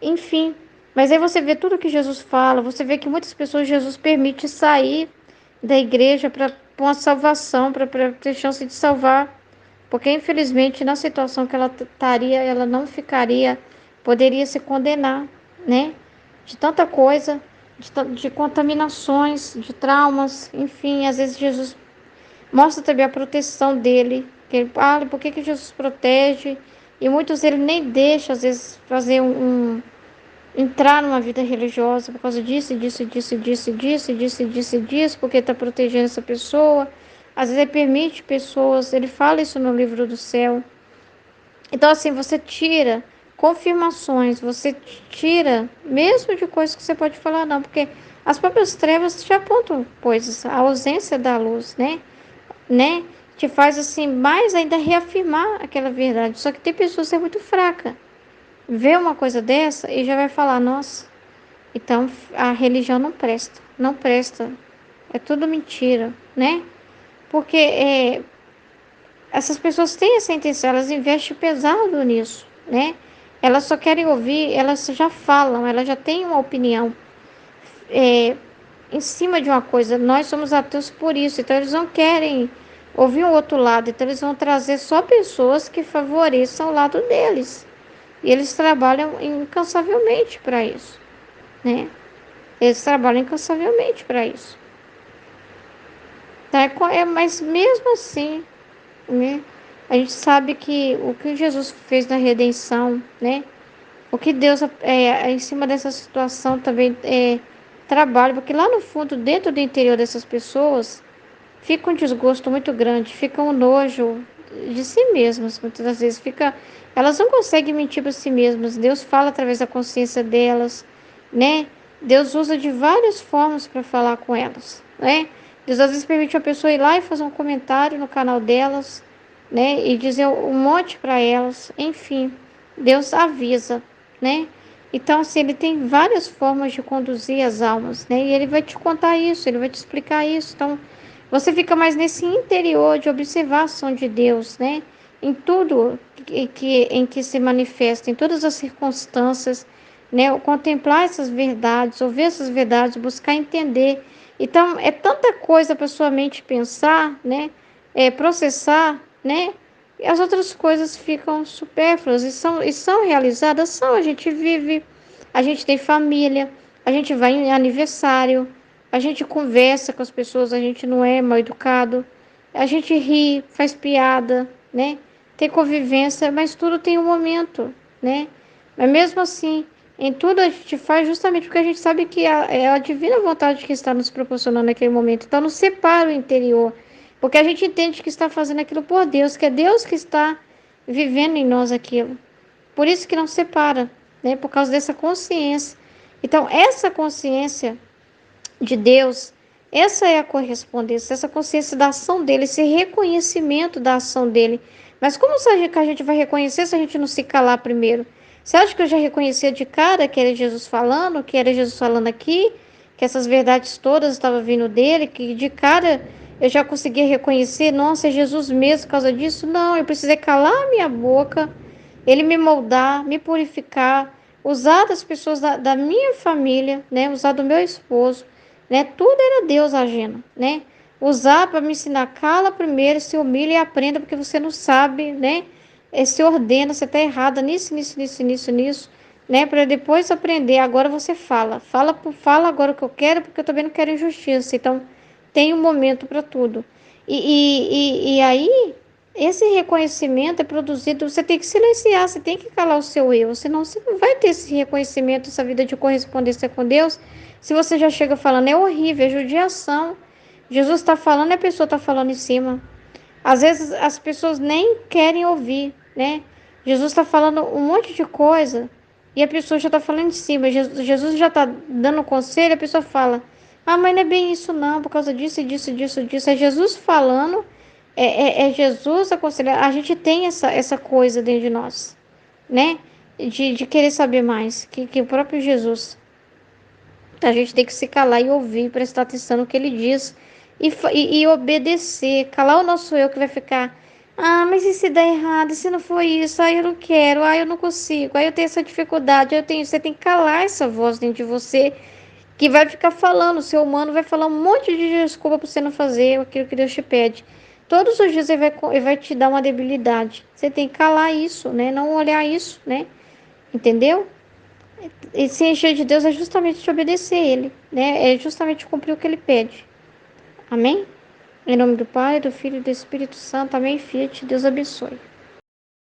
[SPEAKER 2] Enfim. Mas aí você vê tudo que Jesus fala, você vê que muitas pessoas Jesus permite sair da igreja para uma salvação, para ter chance de salvar. Porque, infelizmente, na situação que ela estaria, ela não ficaria, poderia se condenar, né? De tanta coisa, de contaminações, de traumas, enfim, às vezes Jesus mostra também a proteção dele, que ele fala, por que Jesus protege? E muitos ele nem deixa, às vezes, fazer entrar numa vida religiosa por causa disso, disso, disso, disso, disso, disso, disso, disso, porque está protegendo essa pessoa. Às vezes ele permite pessoas, ele fala isso no livro do céu. Então, assim, você tira confirmações, você tira, mesmo de coisas que você pode falar, não, porque as próprias trevas te apontam coisas, a ausência da luz, né? Te faz, assim, mais ainda reafirmar aquela verdade. Só que tem pessoas que é muito fraca. Vê uma coisa dessa e já vai falar, nossa, então a religião não presta, não presta, é tudo mentira, né? Porque essas pessoas têm essa intenção, elas investem pesado nisso, né? Elas só querem ouvir, elas já falam, elas já têm uma opinião em cima de uma coisa. Nós somos ateus por isso, então eles não querem ouvir um outro lado, então eles vão trazer só pessoas que favoreçam o lado deles. E eles trabalham incansavelmente para isso, né? Eles trabalham incansavelmente para isso. Tá? Mas mesmo assim, né? A gente sabe que o que Jesus fez na redenção, né? O que Deus em cima dessa situação também trabalha, porque lá no fundo, dentro do interior dessas pessoas, fica um desgosto muito grande, fica um nojo de si mesmas, muitas das vezes elas não conseguem mentir para si mesmas. Deus fala através da consciência delas, né? Deus usa de várias formas para falar com elas, né? Deus às vezes permite a pessoa ir lá e fazer um comentário no canal delas, né? E dizer um monte para elas, enfim, Deus avisa, né? Então, assim, ele tem várias formas de conduzir as almas, né? E ele vai te contar isso, ele vai te explicar isso. Então, você fica mais nesse interior de observar a ação de Deus, né? Em tudo em que se manifesta, em todas as circunstâncias, né? Contemplar essas verdades, ouvir essas verdades, buscar entender. Então, é tanta coisa para sua mente pensar, né? Processar, né? E as outras coisas ficam supérfluas e são realizadas, a gente vive, a gente tem família, a gente vai em aniversário, a gente conversa com as pessoas, a gente não é mal educado, a gente ri, faz piada, né? Tem convivência, mas tudo tem um momento, né? Mas mesmo assim, em tudo a gente faz justamente porque a gente sabe que é a divina vontade que está nos proporcionando naquele momento. Então não separa o interior, porque a gente entende que está fazendo aquilo por Deus, que é Deus que está vivendo em nós aquilo. Por isso que não separa, né? Por causa dessa consciência. Então, essa consciência de Deus, essa é a correspondência, essa consciência da ação dele, esse reconhecimento da ação dele. Mas como que a gente vai reconhecer se a gente não se calar primeiro? Você acha que eu já reconhecia de cara que era Jesus falando, que era Jesus falando aqui, que essas verdades todas estavam vindo dele, que de cara eu já conseguia reconhecer, nossa, é Jesus mesmo por causa disso? Não, eu precisei calar a minha boca, ele me moldar, me purificar, usar das pessoas da minha família, né? Usar do meu esposo, né? Tudo era Deus agindo, né? Usar para me ensinar, cala primeiro, se humilha e aprenda, porque você não sabe, né? Se ordena, você está errada nisso, né? Para depois aprender. Agora você fala agora o que eu quero, porque eu também não quero injustiça. Então, tem um momento para tudo. E aí, esse reconhecimento é produzido, você tem que silenciar, você tem que calar o seu eu, senão você não vai ter esse reconhecimento, essa vida de correspondência com Deus, se você já chega falando, é horrível, é judiação. Jesus está falando e a pessoa está falando em cima. Às vezes as pessoas nem querem ouvir, né? Jesus está falando um monte de coisa e a pessoa já está falando em cima. Jesus já está dando conselho, a pessoa fala: ah, mas não é bem isso não, por causa disso, disso, disso, disso. É Jesus falando, é Jesus aconselhando. A gente tem essa coisa dentro de nós, né? De querer saber mais, que o próprio Jesus. A gente tem que se calar e ouvir, prestar atenção no que ele diz e obedecer. Calar o nosso eu que vai ficar. Ah, mas e se der errado? E se não for isso? Ah, eu não quero. Ah, eu não consigo. Ah, eu tenho essa dificuldade. Você tem que calar essa voz dentro de você que vai ficar falando. O seu humano vai falar um monte de desculpa para você não fazer aquilo que Deus te pede. Todos os dias ele vai te dar uma debilidade. Você tem que calar isso, né? Não olhar isso, né? Entendeu? E se encher de Deus é justamente te obedecer Ele, né? É justamente cumprir o que Ele pede. Amém? Em nome do Pai, do Filho e do Espírito Santo. Amém, Fiat. Deus abençoe.